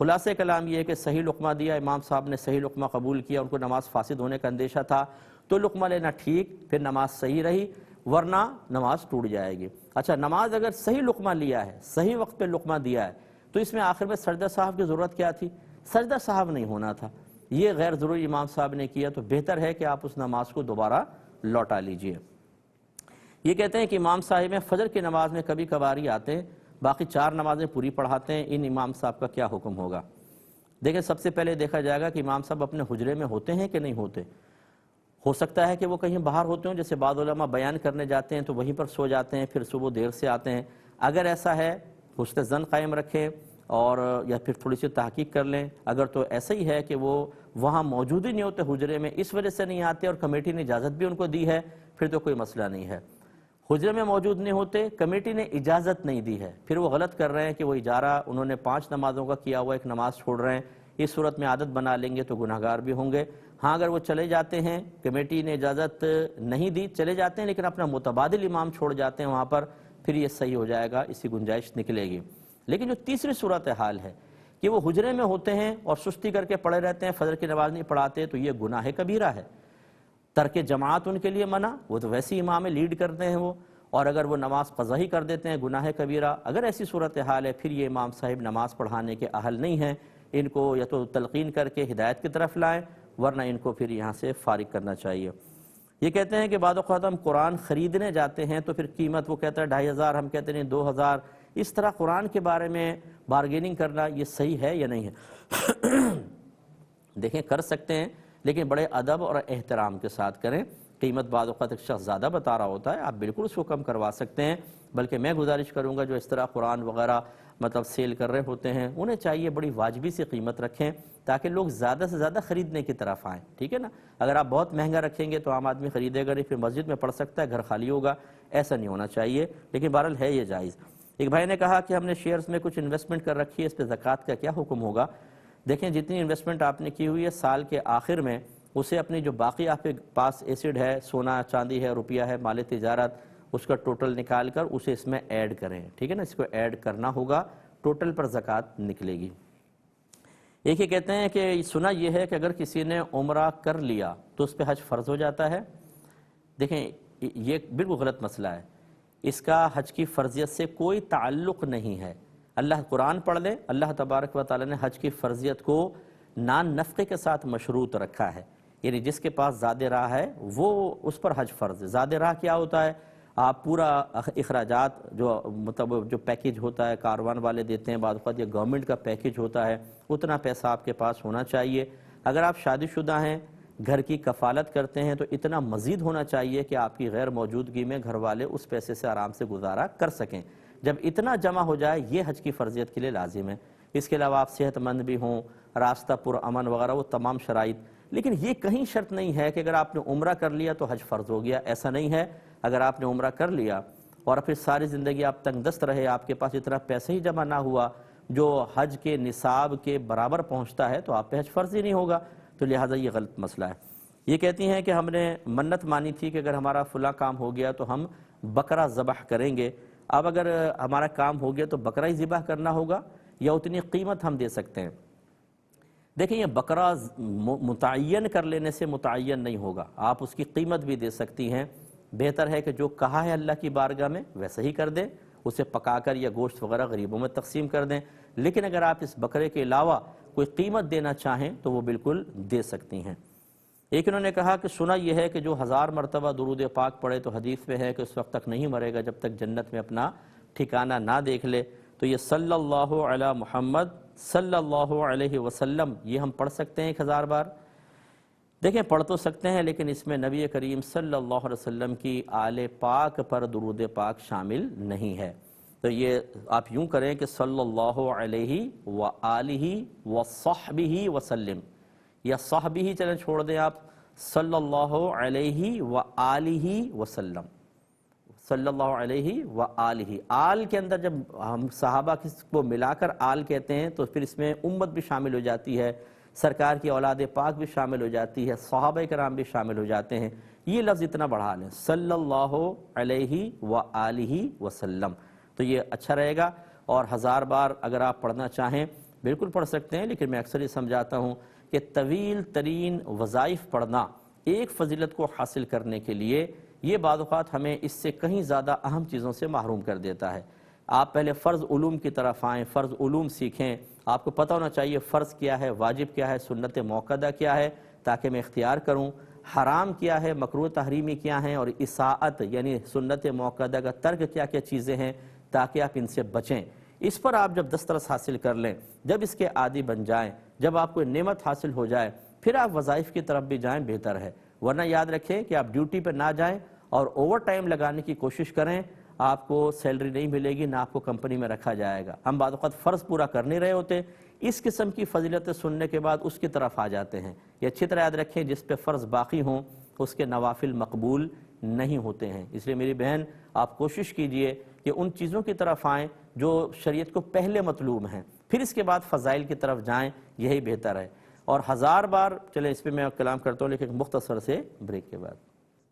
خلاصہ کلام یہ ہے کہ صحیح لقمہ دیا، امام صاحب نے صحیح لقمہ قبول کیا، ان کو نماز فاسد ہونے کا اندیشہ تھا تو لقمہ لینا ٹھیک، پھر نماز صحیح رہی، ورنہ نماز ٹوٹ جائے گی۔ اچھا، نماز اگر صحیح لقمہ لیا ہے، صحیح وقت پہ لقمہ دیا ہے، تو اس میں آخر میں سجدہ صاحب کی ضرورت کیا تھی؟ سجدہ صاحب نہیں ہونا تھا، یہ غیر ضروری امام صاحب نے کیا، تو بہتر ہے کہ آپ اس نماز کو دوبارہ لوٹا لیجئے۔ یہ کہتے ہیں کہ امام صاحب میں فجر کی نماز میں کبھی کبھاری آتے ہیں، باقی 4 نمازیں پوری پڑھاتے ہیں، ان امام صاحب کا کیا حکم ہوگا؟ دیکھیں، سب سے پہلے دیکھا جائے گا کہ امام صاحب اپنے حجرے میں ہوتے ہیں کہ نہیں ہوتے۔ ہو سکتا ہے کہ وہ کہیں باہر ہوتے ہوں، جیسے بعض علماء بیان کرنے جاتے ہیں تو وہیں پر سو جاتے ہیں، پھر صبح دیر سے آتے ہیں۔ اگر ایسا ہے، حسن ظن قائم رکھیں اور یا پھر تھوڑی سی تحقیق کر لیں۔ اگر تو ایسا ہی ہے کہ وہ وہاں موجود ہی نہیں ہوتے حجرے میں، اس وجہ سے نہیں آتے اور کمیٹی نے اجازت بھی ان کو دی ہے، پھر تو کوئی مسئلہ نہیں ہے۔ حجرے میں موجود نہیں ہوتے، کمیٹی نے اجازت نہیں دی ہے، پھر وہ غلط کر رہے ہیں کہ وہ اجارہ انہوں نے 5 نمازوں کا کیا ہوا، ایک نماز چھوڑ رہے ہیں، اس صورت میں عادت بنا لیں گے تو گناہگار بھی ہوں گے۔ ہاں، اگر وہ چلے جاتے ہیں، کمیٹی نے اجازت نہیں دی، چلے جاتے ہیں لیکن اپنا متبادل امام چھوڑ جاتے ہیں وہاں پر، پھر یہ صحیح ہو جائے گا، اس کی گنجائش نکلے گی۔ لیکن جو تیسری صورتحال ہے کہ وہ حجرے میں ہوتے ہیں اور سستی کر کے پڑے رہتے ہیں، فجر کی نماز نہیں پڑھاتے، تو یہ گناہ کبیرہ ہے۔ ترک جماعت ان کے لیے منع، وہ تو ویسے ہی امام لیڈ کرتے ہیں وہ، اور اگر وہ نماز قضا ہی کر دیتے ہیں، گناہ کبیرہ۔ اگر ایسی صورتحال ہے، پھر یہ امام صاحب نماز پڑھانے کے اہل نہیں ہیں، ان کو یا تو تلقین کر کے ہدایت کی طرف لائیں، ورنہ ان کو پھر یہاں سے فارغ کرنا چاہیے۔ یہ کہتے ہیں کہ بعض اوقات ہم قرآن خریدنے جاتے ہیں تو پھر قیمت وہ کہتا ہے 2500، ہم کہتے ہیں 2000، اس طرح قرآن کے بارے میں بارگیننگ کرنا یہ صحیح ہے یا نہیں ہے؟ دیکھیں، کر سکتے ہیں لیکن بڑے ادب اور احترام کے ساتھ کریں۔ قیمت بعض اوقات ایک شخص زیادہ بتا رہا ہوتا ہے، آپ بالکل اس کو کم کروا سکتے ہیں، بلکہ میں گزارش کروں گا جو اس طرح قرآن وغیرہ سیل کر رہے ہوتے ہیں، انہیں چاہیے بڑی واجبی سی قیمت رکھیں تاکہ لوگ زیادہ سے زیادہ خریدنے کی طرف آئیں، ٹھیک ہے نا؟ اگر آپ بہت مہنگا رکھیں گے تو عام آدمی خریدے گا نہیں، پھر مسجد میں پڑھ سکتا ہے، گھر خالی ہوگا، ایسا نہیں ہونا چاہیے، لیکن بہرحال ہے یہ جائز۔ ایک بھائی نے کہا کہ ہم نے شیئرز میں کچھ انویسٹمنٹ کر رکھی ہے، اس پہ زکوٰۃ کا کیا حکم ہوگا؟ دیکھیں، جتنی انویسٹمنٹ آپ نے کی ہوئی ہے سال کے آخر میں اسے اپنی جو باقی آپ کے پاس ایسڈ ہے، سونا چاندی ہے، روپیہ ہے، مال تجارت، اس کا ٹوٹل نکال کر اسے اس میں ایڈ کریں، ٹھیک ہے نا؟ اس کو ایڈ کرنا ہوگا، ٹوٹل پر زکوٰۃ نکلے گی۔ ایک یہ کہتے ہیں کہ سنا یہ ہے کہ اگر کسی نے عمرہ کر لیا تو اس پہ حج فرض ہو جاتا ہے۔ دیکھیں، یہ بالکل غلط مسئلہ ہے، اس کا حج کی فرضیت سے کوئی تعلق نہیں ہے۔ اللہ قرآن پڑھ لیں، اللہ تبارک و تعالیٰ نے حج کی فرضیت کو نان نفقے کے ساتھ مشروط رکھا ہے، یعنی جس کے پاس زیادہ راہ ہے وہ اس پر حج فرض ہے۔ زیادہ راہ کیا ہوتا ہے؟ آپ پورا اخراجات جو پیکیج ہوتا ہے کاروان والے دیتے ہیں، بعض اوقات یہ گورنمنٹ کا پیکیج ہوتا ہے، اتنا پیسہ آپ کے پاس ہونا چاہیے۔ اگر آپ شادی شدہ ہیں، گھر کی کفالت کرتے ہیں، تو اتنا مزید ہونا چاہیے کہ آپ کی غیر موجودگی میں گھر والے اس پیسے سے آرام سے گزارا کر سکیں۔ جب اتنا جمع ہو جائے، یہ حج کی فرضیت کے لیے لازم ہے۔ اس کے علاوہ آپ صحت مند بھی ہوں، راستہ پر امن وغیرہ، وہ تمام شرائط، لیکن یہ کہیں شرط نہیں ہے کہ اگر آپ نے عمرہ کر لیا تو حج فرض ہو گیا، ایسا نہیں ہے۔ اگر آپ نے عمرہ کر لیا اور پھر ساری زندگی آپ تنگ دست رہے، آپ کے پاس اتنا پیسہ ہی جمع نہ ہوا جو حج کے نصاب کے برابر پہنچتا ہے، تو آپ پہ حج فرض ہی نہیں ہوگا، تو لہٰذا یہ غلط مسئلہ ہے۔ یہ کہتی ہیں کہ ہم نے منت مانی تھی کہ اگر ہمارا فلاں کام ہو گیا تو ہم بکرا ذبح کریں گے۔ اب اگر ہمارا کام ہو گیا تو بکرا ہی ذبح کرنا ہوگا یا اتنی قیمت ہم دے سکتے ہیں؟ دیکھیں، یہ بکرا متعین کر لینے سے متعین نہیں ہوگا، آپ اس کی قیمت بھی دے سکتی ہیں۔ بہتر ہے کہ جو کہا ہے اللہ کی بارگاہ میں ویسا ہی کر دیں، اسے پکا کر یا گوشت وغیرہ غریبوں میں تقسیم کر دیں، لیکن اگر آپ اس بکرے کے علاوہ کوئی قیمت دینا چاہیں تو وہ بالکل دے سکتی ہیں۔ ایک انہوں نے کہا کہ سنا یہ ہے کہ جو 1000 مرتبہ درود پاک پڑھے تو حدیث میں ہے کہ اس وقت تک نہیں مرے گا جب تک جنت میں اپنا ٹھکانہ نہ دیکھ لے، تو یہ صلی اللہ علی محمد صلی اللہ علیہ وسلم یہ ہم پڑھ سکتے ہیں 1000 بار؟ دیکھیں، پڑھ تو سکتے ہیں لیکن اس میں نبی کریم صلی اللہ علیہ وسلم کی آل پاک پر درود پاک شامل نہیں ہے، تو یہ آپ یوں کریں کہ صلی اللہ علیہ وآلہ وصحبہ وسلم، یا صحبہ چلیں چھوڑ دیں، آپ صلی اللہ علیہ وآلہ وسلم، صلی اللہ علیہ وآلہ، آل کے اندر جب ہم صحابہ کو ملا کر آل کہتے ہیں تو پھر اس میں امت بھی شامل ہو جاتی ہے، سرکار کی اولاد پاک بھی شامل ہو جاتی ہے، صحابہ کرام بھی شامل ہو جاتے ہیں۔ یہ لفظ اتنا بڑھا لیں، صلی اللہ علیہ وآلہ وسلم، تو یہ اچھا رہے گا۔ اور 1000 بار اگر آپ پڑھنا چاہیں بالکل پڑھ سکتے ہیں، لیکن میں اکثر یہ سمجھاتا ہوں کہ طویل ترین وظائف پڑھنا ایک فضیلت کو حاصل کرنے کے لیے یہ بعض اوقات ہمیں اس سے کہیں زیادہ اہم چیزوں سے محروم کر دیتا ہے۔ آپ پہلے فرض علوم کی طرف آئیں، فرض علوم سیکھیں، آپ کو پتہ ہونا چاہیے فرض کیا ہے، واجب کیا ہے، سنت موقدہ کیا ہے، تاکہ میں اختیار کروں، حرام کیا ہے، مکروہ تحریمی کیا ہیں، اور اساءت یعنی سنت موقدہ کا ترک کیا کیا چیزیں ہیں، تاکہ آپ ان سے بچیں۔ اس پر آپ جب دسترس حاصل کر لیں، جب اس کے عادی بن جائیں، جب آپ کو نعمت حاصل ہو جائے، پھر آپ وظائف کی طرف بھی جائیں، بہتر ہے۔ ورنہ یاد رکھیں کہ آپ ڈیوٹی پہ نہ جائیں اور اوور ٹائم لگانے کی کوشش کریں، آپ کو سیلری نہیں ملے گی، نہ آپ کو کمپنی میں رکھا جائے گا۔ ہم بعض اوقات فرض پورا کر نہیں رہے ہوتے، اس قسم کی فضیلتیں سننے کے بعد اس کی طرف آ جاتے ہیں۔ یہ اچھی طرح یاد رکھیں، جس پہ فرض باقی ہوں اس کے نوافل مقبول نہیں ہوتے ہیں۔ اس لیے میری بہن آپ کوشش کیجئے کہ ان چیزوں کی طرف آئیں جو شریعت کو پہلے مطلوب ہیں، پھر اس کے بعد فضائل کی طرف جائیں، یہی بہتر ہے۔ اور 1000 بار چلیں اس پہ میں کلام کرتا ہوں، لیکن ایک مختصر سے بریک کے بعد۔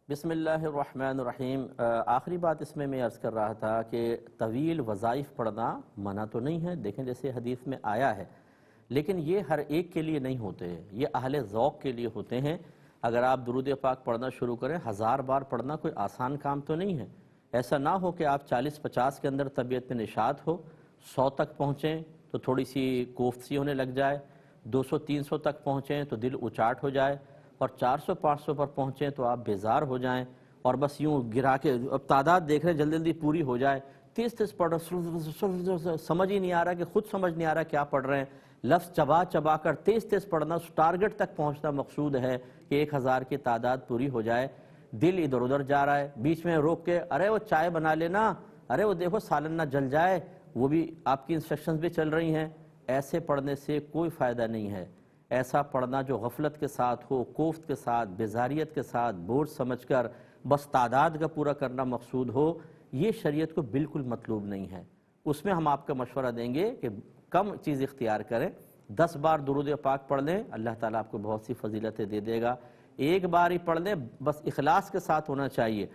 بسم اللہ الرحمن الرحیم۔ آخری بات اس میں عرض کر رہا تھا کہ طویل وظائف پڑھنا منع تو نہیں ہے، دیکھیں جیسے حدیث میں آیا ہے، لیکن یہ ہر ایک کے لیے نہیں ہوتے ہیں، یہ اہل ذوق کے لیے ہوتے ہیں۔ اگر آپ درود پاک پڑھنا شروع کریں، 1000 بار پڑھنا کوئی آسان کام تو نہیں ہے۔ ایسا نہ ہو کہ آپ 40-50 کے اندر طبیعت میں نشاط ہو، 100 تک پہنچیں تو تھوڑی سی کوفت سی ہونے لگ جائے، 200-300 تک پہنچیں تو دل اچاٹ ہو جائے، اور 400-500 پر پہنچیں تو آپ بیزار ہو جائیں، اور بس یوں گرا کے اب تعداد دیکھ رہے ہیں جلدی جلدی پوری ہو جائے، تیز پڑھ رہے، سمجھ ہی نہیں آ رہا کہ خود سمجھ نہیں آ رہا کیا پڑھ رہے ہیں، لفظ چبا چبا کر تیز پڑھنا، اس ٹارگٹ تک پہنچنا مقصود ہے کہ 1000 کی تعداد پوری ہو جائے۔ دل ادھر ادھر جا رہا ہے، بیچ میں روک کے ارے وہ چائے بنا لینا، ارے وہ دیکھو سالن نہ جل جائے، وہ بھی آپ کی انسٹرکشنز بھی چل رہی ہیں، ایسے پڑھنے سے کوئی فائدہ نہیں ہے۔ ایسا پڑھنا جو غفلت کے ساتھ ہو، کوفت کے ساتھ، بیزاریت کے ساتھ، بوجھ سمجھ کر بس تعداد کا پورا کرنا مقصود ہو، یہ شریعت کو بالکل مطلوب نہیں ہے۔ اس میں ہم آپ کا مشورہ دیں گے کہ کم چیز اختیار کریں، 10 بار درود پاک پڑھ لیں، اللہ تعالیٰ آپ کو بہت سی فضیلتیں دے دے گا۔ ایک بار ہی پڑھ لیں، بس اخلاص کے ساتھ ہونا چاہیے،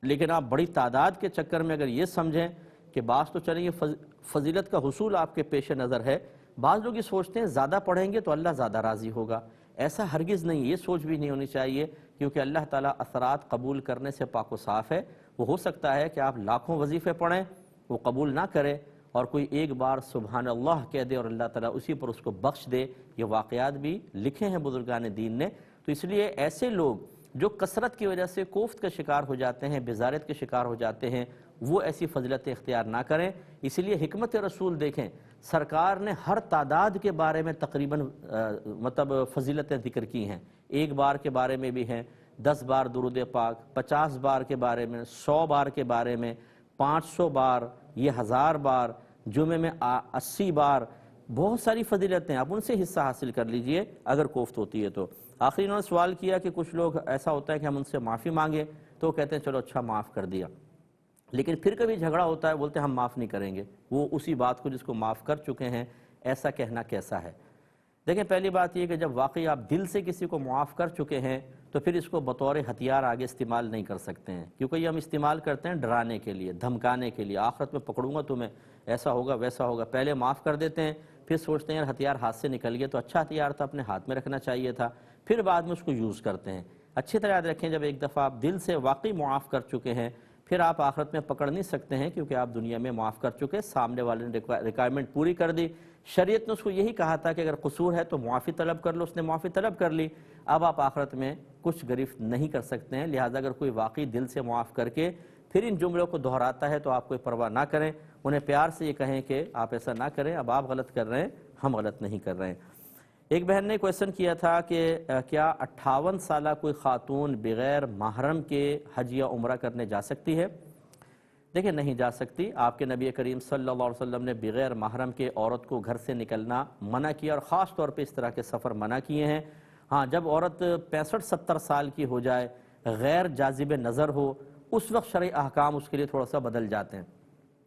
لیکن آپ بڑی تعداد کے چکر میں اگر یہ سمجھیں کہ بعض تو چلیں یہ فضیلت کا حصول آپ کے پیش نظر ہے، بعض لوگ یہ سوچتے ہیں زیادہ پڑھیں گے تو اللہ زیادہ راضی ہوگا، ایسا ہرگز نہیں، یہ سوچ بھی نہیں ہونی چاہیے، کیونکہ اللہ تعالیٰ اثرات قبول کرنے سے پاک و صاف ہے۔ وہ ہو سکتا ہے کہ آپ لاکھوں وظیفے پڑھیں، وہ قبول نہ کرے، اور کوئی ایک بار سبحان اللہ کہہ دے اور اللہ تعالیٰ اسی پر اس کو بخش دے۔ یہ واقعات بھی لکھے ہیں بزرگان دین نے۔ تو اس لیے ایسے لوگ جو کثرت کی وجہ سے کوفت کا شکار ہو جاتے ہیں، بیزارت کے شکار ہو جاتے ہیں، وہ ایسی فضیلتیں اختیار نہ کریں۔ اس لیے حکمت رسول دیکھیں، سرکار نے ہر تعداد کے بارے میں تقریباً فضیلتیں ذکر کی ہیں، ایک بار کے بارے میں بھی ہیں، 10 بار درود پاک، 50 بار کے بارے میں، 100 بار کے بارے میں، 500 بار، یہ 1000 بار، جمعے میں 80 بار، بہت ساری فضیلتیں، آپ ان سے حصہ حاصل کر لیجئے اگر کوفت ہوتی ہے تو۔ آخری انہوں نے سوال کیا کہ کچھ لوگ ایسا ہوتا ہے کہ ہم ان سے معافی مانگیں تو کہتے ہیں چلو اچھا معاف کر دیا، لیکن پھر کبھی جھگڑا ہوتا ہے، بولتے ہیں ہم معاف نہیں کریں گے، وہ اسی بات کو جس کو معاف کر چکے ہیں، ایسا کہنا کیسا ہے؟ دیکھیں پہلی بات یہ کہ جب واقعی آپ دل سے کسی کو معاف کر چکے ہیں تو پھر اس کو بطور ہتھیار آگے استعمال نہیں کر سکتے ہیں، کیونکہ یہ ہم استعمال کرتے ہیں ڈرانے کے لیے، دھمکانے کے لیے، آخرت میں پکڑوں گا تمہیں، ایسا ہوگا ویسا ہوگا، پہلے معاف کر دیتے ہیں، پھر سوچتے ہیں یار ہتھیار ہاتھ سے نکل گیا تو اچھا ہتھیار تھا، اپنے ہاتھ میں رکھنا چاہیے تھا، پھر بعد میں اس کو یوز کرتے ہیں۔ اچھی طرح یاد رکھیں، جب ایک دفعہ آپ دل سے واقعی معاف کر چکے ہیں، پھر آپ آخرت میں پکڑ نہیں سکتے ہیں، کیونکہ آپ دنیا میں معاف کر چکے، سامنے والے نے ریکوائرمنٹ پوری کر دی۔ شریعت نے اس کو یہی کہا تھا کہ اگر قصور ہے تو معافی طلب کر لو، اس نے معافی طلب کر لی، اب آپ آخرت میں کچھ گرفت نہیں کر سکتے ہیں۔ لہٰذا اگر کوئی واقعی دل سے معاف کر کے پھر ان جملوں کو دہراتا ہے تو آپ کوئی پرواہ نہ کریں، انہیں پیار سے یہ کہیں کہ آپ ایسا نہ کریں، اب آپ غلط کر رہے ہیں، ہم غلط نہیں کر رہے ہیں۔ ایک بہن نے کویشچن کیا تھا کہ کیا 58 سالہ کوئی خاتون بغیر محرم کے حج یا عمرہ کرنے جا سکتی ہے؟ دیکھیں نہیں جا سکتی، آپ کے نبی کریم صلی اللہ علیہ وسلم نے بغیر محرم کے عورت کو گھر سے نکلنا منع کیا، اور خاص طور پہ اس طرح کے سفر منع کیے ہیں۔ ہاں جب عورت 65-70 سال کی ہو جائے، غیر جاذب نظر ہو اس وقت شرعی احکام اس کے لیے تھوڑا سا بدل جاتے ہیں.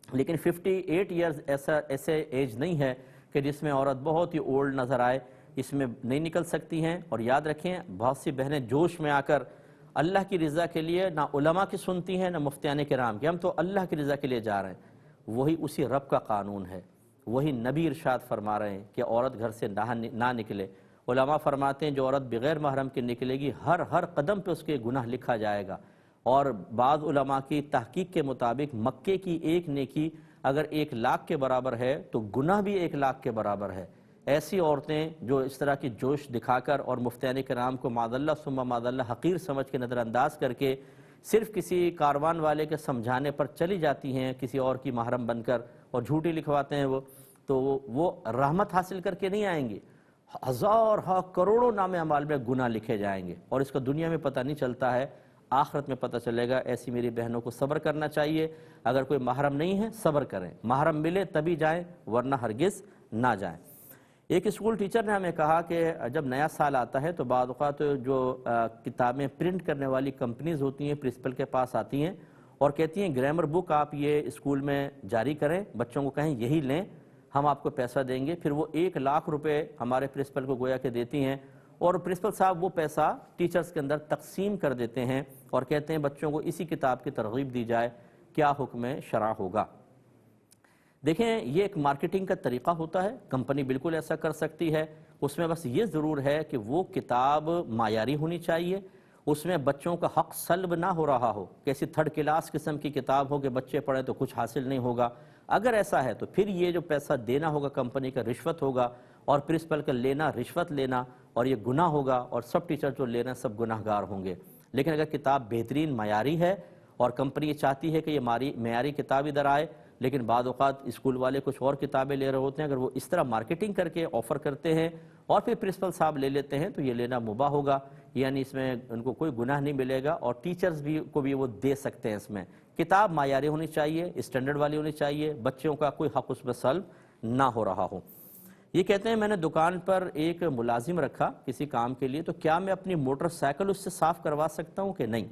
لیکن 58 ایئرز ایسے ایج نہیں ہے کہ جس میں عورت بہت ہی اولڈ نظر آئے، اس میں نہیں نکل سکتی ہیں. اور یاد رکھیں بہت سی بہنیں جوش میں آ کر اللہ کی رضا کے لیے نہ علماء کی سنتی ہیں نہ مفتیان کرام کی، ہم تو اللہ کی رضا کے لیے جا رہے ہیں. وہی اسی رب کا قانون ہے، وہی نبی ارشاد فرما رہے ہیں کہ عورت گھر سے نہ نکلے. علماء فرماتے ہیں جو عورت بغیر محرم کے نکلے گی ہر قدم پہ اس کے گناہ لکھا جائے گا. اور بعض علماء کی تحقیق کے مطابق مکے کی ایک نیکی اگر 1 لاکھ کے برابر ہے تو گناہ بھی 1 لاکھ کے برابر ہے. ایسی عورتیں جو اس طرح کی جوش دکھا کر اور مفتیان کرام کو معاذ اللہ ثم معاذ اللہ حقیر سمجھ کے نظر انداز کر کے صرف کسی کاروان والے کے سمجھانے پر چلی جاتی ہیں کسی اور کی محرم بن کر اور جھوٹی لکھواتے ہیں تو وہ رحمت حاصل کر کے نہیں آئیں گے، ہزار کروڑوں نامے اعمال میں گناہ لکھے جائیں گے اور اس کا دنیا میں پتہ نہیں چلتا ہے، آخرت میں پتہ چلے گا. ایسی میری بہنوں کو صبر کرنا چاہیے. اگر کوئی محرم نہیں ہے صبر کریں، محرم ملے تبھی جائیں ورنہ ہرگز نہ جائیں. ایک اسکول ٹیچر نے ہمیں کہا کہ جب نیا سال آتا ہے تو بعض اوقات جو کتابیں پرنٹ کرنے والی کمپنیز ہوتی ہیں پرنسپل کے پاس آتی ہیں اور کہتی ہیں گرامر بک آپ یہ اسکول میں جاری کریں، بچوں کو کہیں یہی لیں، ہم آپ کو پیسہ دیں گے. پھر وہ 1 لاکھ روپے ہمارے پرنسپل کو گویا کہ دیتی ہیں اور پرنسپل صاحب وہ پیسہ ٹیچرز کے اندر تقسیم کر دیتے ہیں اور کہتے ہیں بچوں کو اسی کتاب کی ترغیب دی جائے. کیا حکم شرع ہوگا؟ دیکھیں یہ ایک مارکیٹنگ کا طریقہ ہوتا ہے، کمپنی بالکل ایسا کر سکتی ہے. اس میں بس یہ ضرور ہے کہ وہ کتاب معیاری ہونی چاہیے، اس میں بچوں کا حق سلب نہ ہو رہا ہو، کیسی 3rd کلاس قسم کی کتاب ہو کہ بچے پڑھیں تو کچھ حاصل نہیں ہوگا. اگر ایسا ہے تو پھر یہ جو پیسہ دینا ہوگا کمپنی کا رشوت ہوگا اور پرنسپل کا لینا رشوت لینا اور یہ گناہ ہوگا اور سب ٹیچر جو لینا سب گناہ گار ہوں گے. لیکن اگر کتاب بہترین معیاری ہے اور کمپنی یہ چاہتی ہے کہ یہ معیاری کتاب ادھر آئے لیکن بعض اوقات اسکول والے کچھ اور کتابیں لے رہے ہوتے ہیں، اگر وہ اس طرح مارکیٹنگ کر کے آفر کرتے ہیں اور پھر پرنسپل صاحب لے لیتے ہیں تو یہ لینا مباح ہوگا. یعنی اس میں ان کو کوئی گناہ نہیں ملے گا اور ٹیچرز کو بھی وہ دے سکتے ہیں. اس میں کتاب معیاری ہونی چاہیے، اسٹینڈرڈ والی ہونی چاہیے، بچوں کا کوئی حق اس میں سلب نہ ہو رہا ہو. یہ کہتے ہیں میں نے دکان پر ایک ملازم رکھا کسی کام کے لیے، تو کیا میں اپنی موٹر سائیکل اس سے صاف کروا سکتا ہوں کہ نہیں؟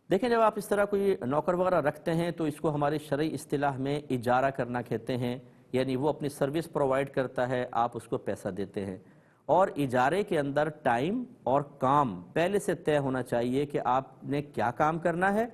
دیکھیں جب آپ اس طرح کوئی نوکر وغیرہ رکھتے ہیں تو اس کو ہماری شرعی اصطلاح میں اجارہ کرنا کہتے ہیں. یعنی وہ اپنی سروس پرووائڈ کرتا ہے، آپ اس کو پیسہ دیتے ہیں اور اجارے کے اندر ٹائم اور کام پہلے سے طے ہونا چاہیے کہ آپ نے کیا کام کرنا ہے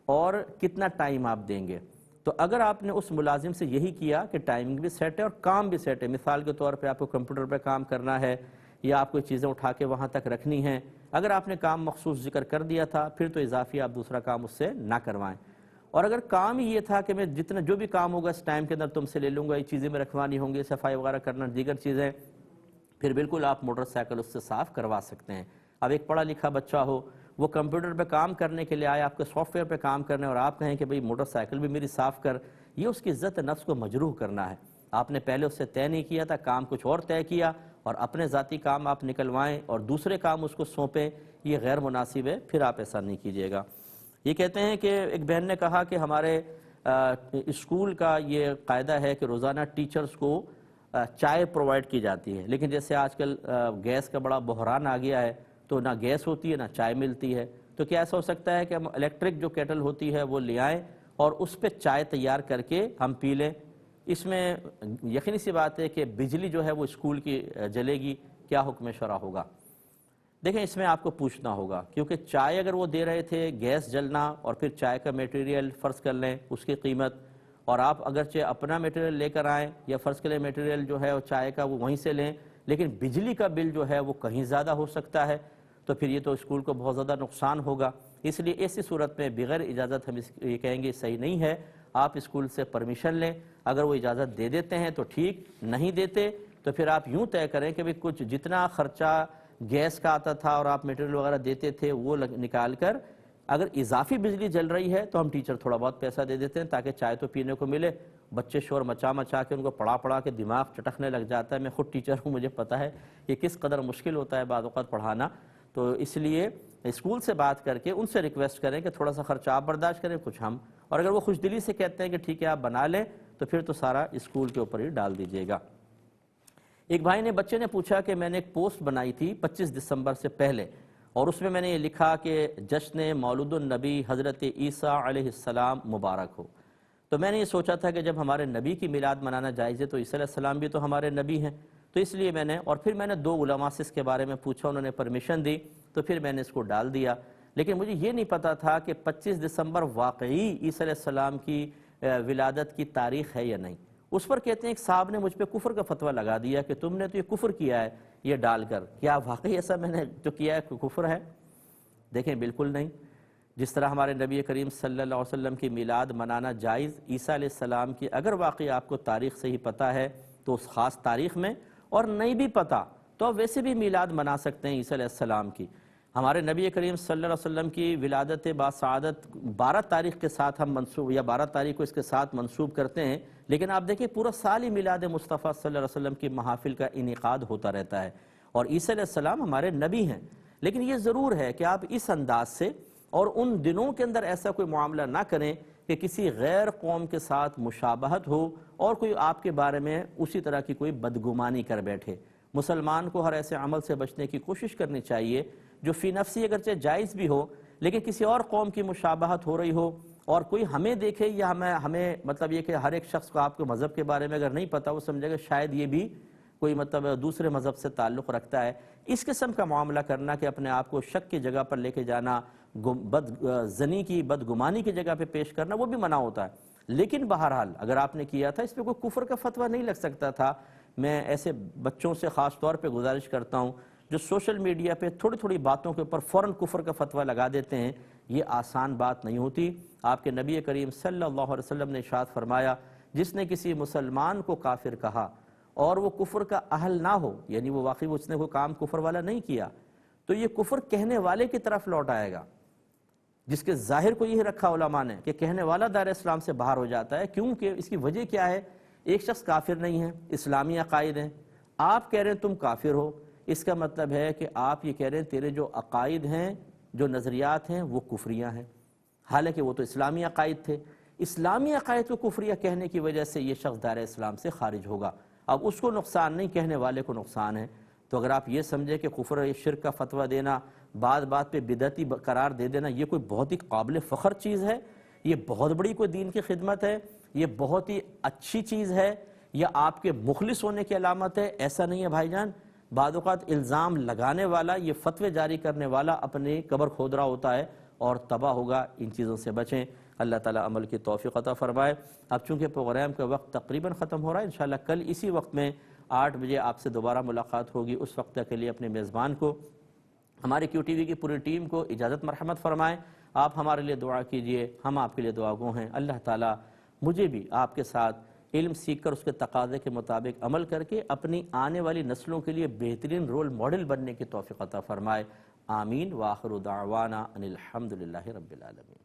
اور کتنا ٹائم آپ دیں گے. تو اگر آپ نے اس ملازم سے یہی کیا کہ ٹائمنگ بھی سیٹ ہے اور کام بھی سیٹ ہے، مثال کے طور پہ آپ کو کمپیوٹر پہ کام کرنا ہے یا آپ کوئی چیزیں اٹھا کے وہاں تک رکھنی ہیں، اگر آپ نے کام مخصوص ذکر کر دیا تھا پھر تو اضافی آپ دوسرا کام اس سے نہ کروائیں. اور اگر کام ہی یہ تھا کہ میں جتنا جو بھی کام ہوگا اس ٹائم کے اندر تم سے لے لوں گا، یہ چیزیں میں رکھوانی ہوں گی، صفائی وغیرہ کرنا، دیگر چیزیں، پھر بالکل آپ موٹر سائیکل اس سے صاف کروا سکتے ہیں. اب ایک پڑھا لکھا بچہ ہو، وہ کمپیوٹر پہ کام کرنے کے لیے آیا آپ کے سافٹ ویئر پہ کام کرنے اور آپ کہیں کہ بھئی موٹر سائیکل بھی میری صاف کر، یہ اس کی عزت نفس کو مجروح کرنا ہے. آپ نے پہلے اس سے طے نہیں کیا تھا، کام کچھ اور طے کیا اور اپنے ذاتی کام آپ نکلوائیں اور دوسرے کام اس کو سونپیں، یہ غیر مناسب ہے، پھر آپ ایسا نہیں کیجیے گا. یہ کہتے ہیں کہ ایک بہن نے کہا کہ ہمارے اسکول کا یہ قاعدہ ہے کہ روزانہ ٹیچرز کو چائے پرووائڈ کی جاتی ہے، لیکن جیسے آج کل گیس کا بڑا بحران آ گیا ہے تو نہ گیس ہوتی ہے نہ چائے ملتی ہے، تو کیا ایسا ہو سکتا ہے کہ ہم الیکٹرک جو کیٹل ہوتی ہے وہ لے آئیں اور اس پہ چائے تیار کر کے ہم پی لیں؟ اس میں یقینی سی بات ہے کہ بجلی جو ہے وہ اسکول کی جلے گی، کیا حکم شرع ہوگا؟ دیکھیں اس میں آپ کو پوچھنا ہوگا، کیونکہ چائے اگر وہ دے رہے تھے، گیس جلنا اور پھر چائے کا میٹیریل فرض کر لیں اس کی قیمت، اور آپ اگرچہ اپنا میٹیریل لے کر آئیں یا فرض کریں میٹیریل جو ہے وہ چائے کا وہ وہیں سے لیں، لیکن بجلی کا بل جو ہے وہ کہیں زیادہ ہو سکتا ہے، تو پھر یہ تو اسکول کو بہت زیادہ نقصان ہوگا. اس لیے ایسی صورت میں بغیر اجازت ہم یہ کہیں گے صحیح نہیں ہے. آپ اسکول سے پرمیشن لیں، اگر وہ اجازت دے دیتے ہیں تو ٹھیک، نہیں دیتے تو پھر آپ یوں طے کریں کہ کچھ جتنا خرچہ گیس کا آتا تھا اور آپ میٹیریل وغیرہ دیتے تھے وہ نکال کر، اگر اضافی بجلی جل رہی ہے تو ہم ٹیچر تھوڑا بہت پیسہ دے دیتے ہیں تاکہ چائے تو پینے کو ملے. بچے شور مچا کے ان کو پڑھا کے دماغ چٹکنے لگ جاتا ہے. میں خود ٹیچر ہوں، مجھے پتہ ہے کہ کس قدر مشکل ہوتا ہے بعض اوقات پڑھانا. تو اس لیے اسکول سے بات کر کے ان سے ریکویسٹ کریں کہ تھوڑا سا خرچہ آپ برداشت کریں، کچھ ہم، اور اگر وہ خوش دلی سے کہتے ہیں کہ ٹھیک ہے آپ بنا لیں تو پھر تو سارا اسکول کے اوپر ہی ڈال دیجیے گا. ایک بھائی نے بچے نے پوچھا کہ میں نے ایک پوسٹ بنائی تھی 25 دسمبر سے پہلے اور اس میں نے یہ لکھا کہ جشن مولود النبی حضرت عیسیٰ علیہ السلام مبارک ہو۔ تو میں نے یہ سوچا تھا کہ جب ہمارے نبی کی میلاد منانا جائز ہے تو عیسیٰ علیہ السلام بھی تو ہمارے نبی ہیں، تو اس لیے پھر میں نے 2 علماء سے اس کے بارے میں پوچھا، انہوں نے پرمیشن دی، تو پھر میں نے اس کو ڈال دیا۔ لیکن مجھے یہ نہیں پتا تھا کہ 25 دسمبر واقعی عیسیٰ علیہ السلام کی ولادت کی تاریخ ہے یا نہیں۔ اس پر کہتے ہیں ایک صاحب نے مجھ پہ کفر کا فتویٰ لگا دیا کہ تم نے تو یہ کفر کیا ہے یہ ڈال کر، کیا واقعی ایسا میں نے جو کیا ہے کفر ہے؟ دیکھیں بالکل نہیں۔ جس طرح ہمارے نبی کریم صلی اللہ علیہ وسلم کی میلاد منانا جائز، عیسیٰ علیہ السلام کی اگر واقعی آپ کو تاریخ سے ہی پتہ ہے تو اس خاص تاریخ میں، اور نہیں بھی پتہ تو آپ ویسے بھی میلاد منا سکتے ہیں عیسیٰ علیہ السلام کی۔ ہمارے نبی کریم صلی اللہ علیہ وسلم کی ولادت باسعادت 12 تاریخ کے ساتھ ہم منسوب، یا 12 تاریخ کو اس کے ساتھ منسوب کرتے ہیں، لیکن آپ دیکھیں پورا سال ہی میلاد مصطفیٰ صلی اللہ علیہ وسلم کی محافل کا انعقاد ہوتا رہتا ہے، اور عیسیٰ علیہ السلام ہمارے نبی ہیں۔ لیکن یہ ضرور ہے کہ آپ اس انداز سے اور ان دنوں کے اندر ایسا کوئی معاملہ نہ کریں کہ کسی غیر قوم کے ساتھ مشابہت ہو اور کوئی آپ کے بارے میں اسی طرح کی کوئی بدگمانی کر بیٹھے۔ مسلمان کو ہر ایسے عمل سے بچنے کی کوشش کرنی چاہیے جو فی نفسی اگرچہ جائز بھی ہو، لیکن کسی اور قوم کی مشابہت ہو رہی ہو اور کوئی ہمیں دیکھے یا ہمیں مطلب یہ کہ ہر ایک شخص کو آپ کے مذہب کے بارے میں اگر نہیں پتہ وہ سمجھے گا شاید یہ بھی کوئی دوسرے مذہب سے تعلق رکھتا ہے، اس قسم کا معاملہ کرنا کہ اپنے آپ کو شک کی جگہ پر لے کے جانا، زنی کی بدگمانی کی جگہ پہ پیش کرنا، وہ بھی منع ہوتا ہے۔ لیکن بہرحال اگر آپ نے کیا تھا اس پہ کوئی کفر کا فتویٰ نہیں لگ سکتا تھا۔ میں ایسے بچوں سے خاص طور پہ گزارش کرتا ہوں جو سوشل میڈیا پہ تھوڑی تھوڑی باتوں کے اوپر فوراً کفر کا فتویٰ لگا دیتے ہیں، یہ آسان بات نہیں ہوتی۔ آپ کے نبی کریم صلی اللہ علیہ وسلم نے ارشاد فرمایا، جس نے کسی مسلمان کو کافر کہا اور وہ کفر کا اہل نہ ہو، یعنی وہ واقعی اس نے کوئی کام کفر والا نہیں کیا، تو یہ کفر کہنے والے کی طرف لوٹ آئے گا، جس کے ظاہر کو یہ رکھا علماء نے کہ کہنے والا دائرہ اسلام سے باہر ہو جاتا ہے۔ کیونکہ اس کی وجہ کیا ہے؟ ایک شخص کافر نہیں ہے، اسلامی عقائد ہیں، آپ کہہ رہے ہیں تم کافر ہو، اس کا مطلب ہے کہ آپ یہ کہہ رہے ہیں تیرے جو عقائد ہیں، جو نظریات ہیں وہ کفریہ ہیں، حالانکہ وہ تو اسلامی عقائد تھے۔ اسلامی عقائد کو کفریہ کہنے کی وجہ سے یہ شخص دائرہ اسلام سے خارج ہوگا۔ اب اس کو نقصان نہیں، کہنے والے کو نقصان ہے۔ تو اگر آپ یہ سمجھیں کہ کفر شرک کا فتویٰ دینا، بات پہ بدعتی قرار دے دینا، یہ کوئی بہت ہی قابل فخر چیز ہے، یہ بہت بڑی کوئی دین کی خدمت ہے، یہ بہت ہی اچھی چیز ہے، یا آپ کے مخلص ہونے کی علامت ہے، ایسا نہیں ہے بھائی جان۔ بعض اوقات الزام لگانے والا، یہ فتوے جاری کرنے والا اپنی قبر کھود رہا ہوتا ہے اور تباہ ہوگا۔ ان چیزوں سے بچیں، اللہ تعالیٰ عمل کی توفیق عطا فرمائے۔ اب چونکہ پروگرام کا وقت تقریباً ختم ہو رہا ہے، انشاءاللہ کل اسی وقت میں 8 بجے آپ سے دوبارہ ملاقات ہوگی۔ اس وقت تک کے لیے اپنے میزبان کو، ہمارے کیو ٹی وی کی پوری ٹیم کو اجازت مرحمت فرمائیں۔ آپ ہمارے لیے دعا کیجئے، ہم آپ کے لیے دعا گو ہیں۔ اللہ تعالیٰ مجھے بھی آپ کے ساتھ علم سیکھ کر اس کے تقاضے کے مطابق عمل کر کے اپنی آنے والی نسلوں کے لیے بہترین رول ماڈل بننے کی توفیق عطا فرمائے۔ آمین۔ وآخر دعوانا ان الحمد للہ رب العالمین۔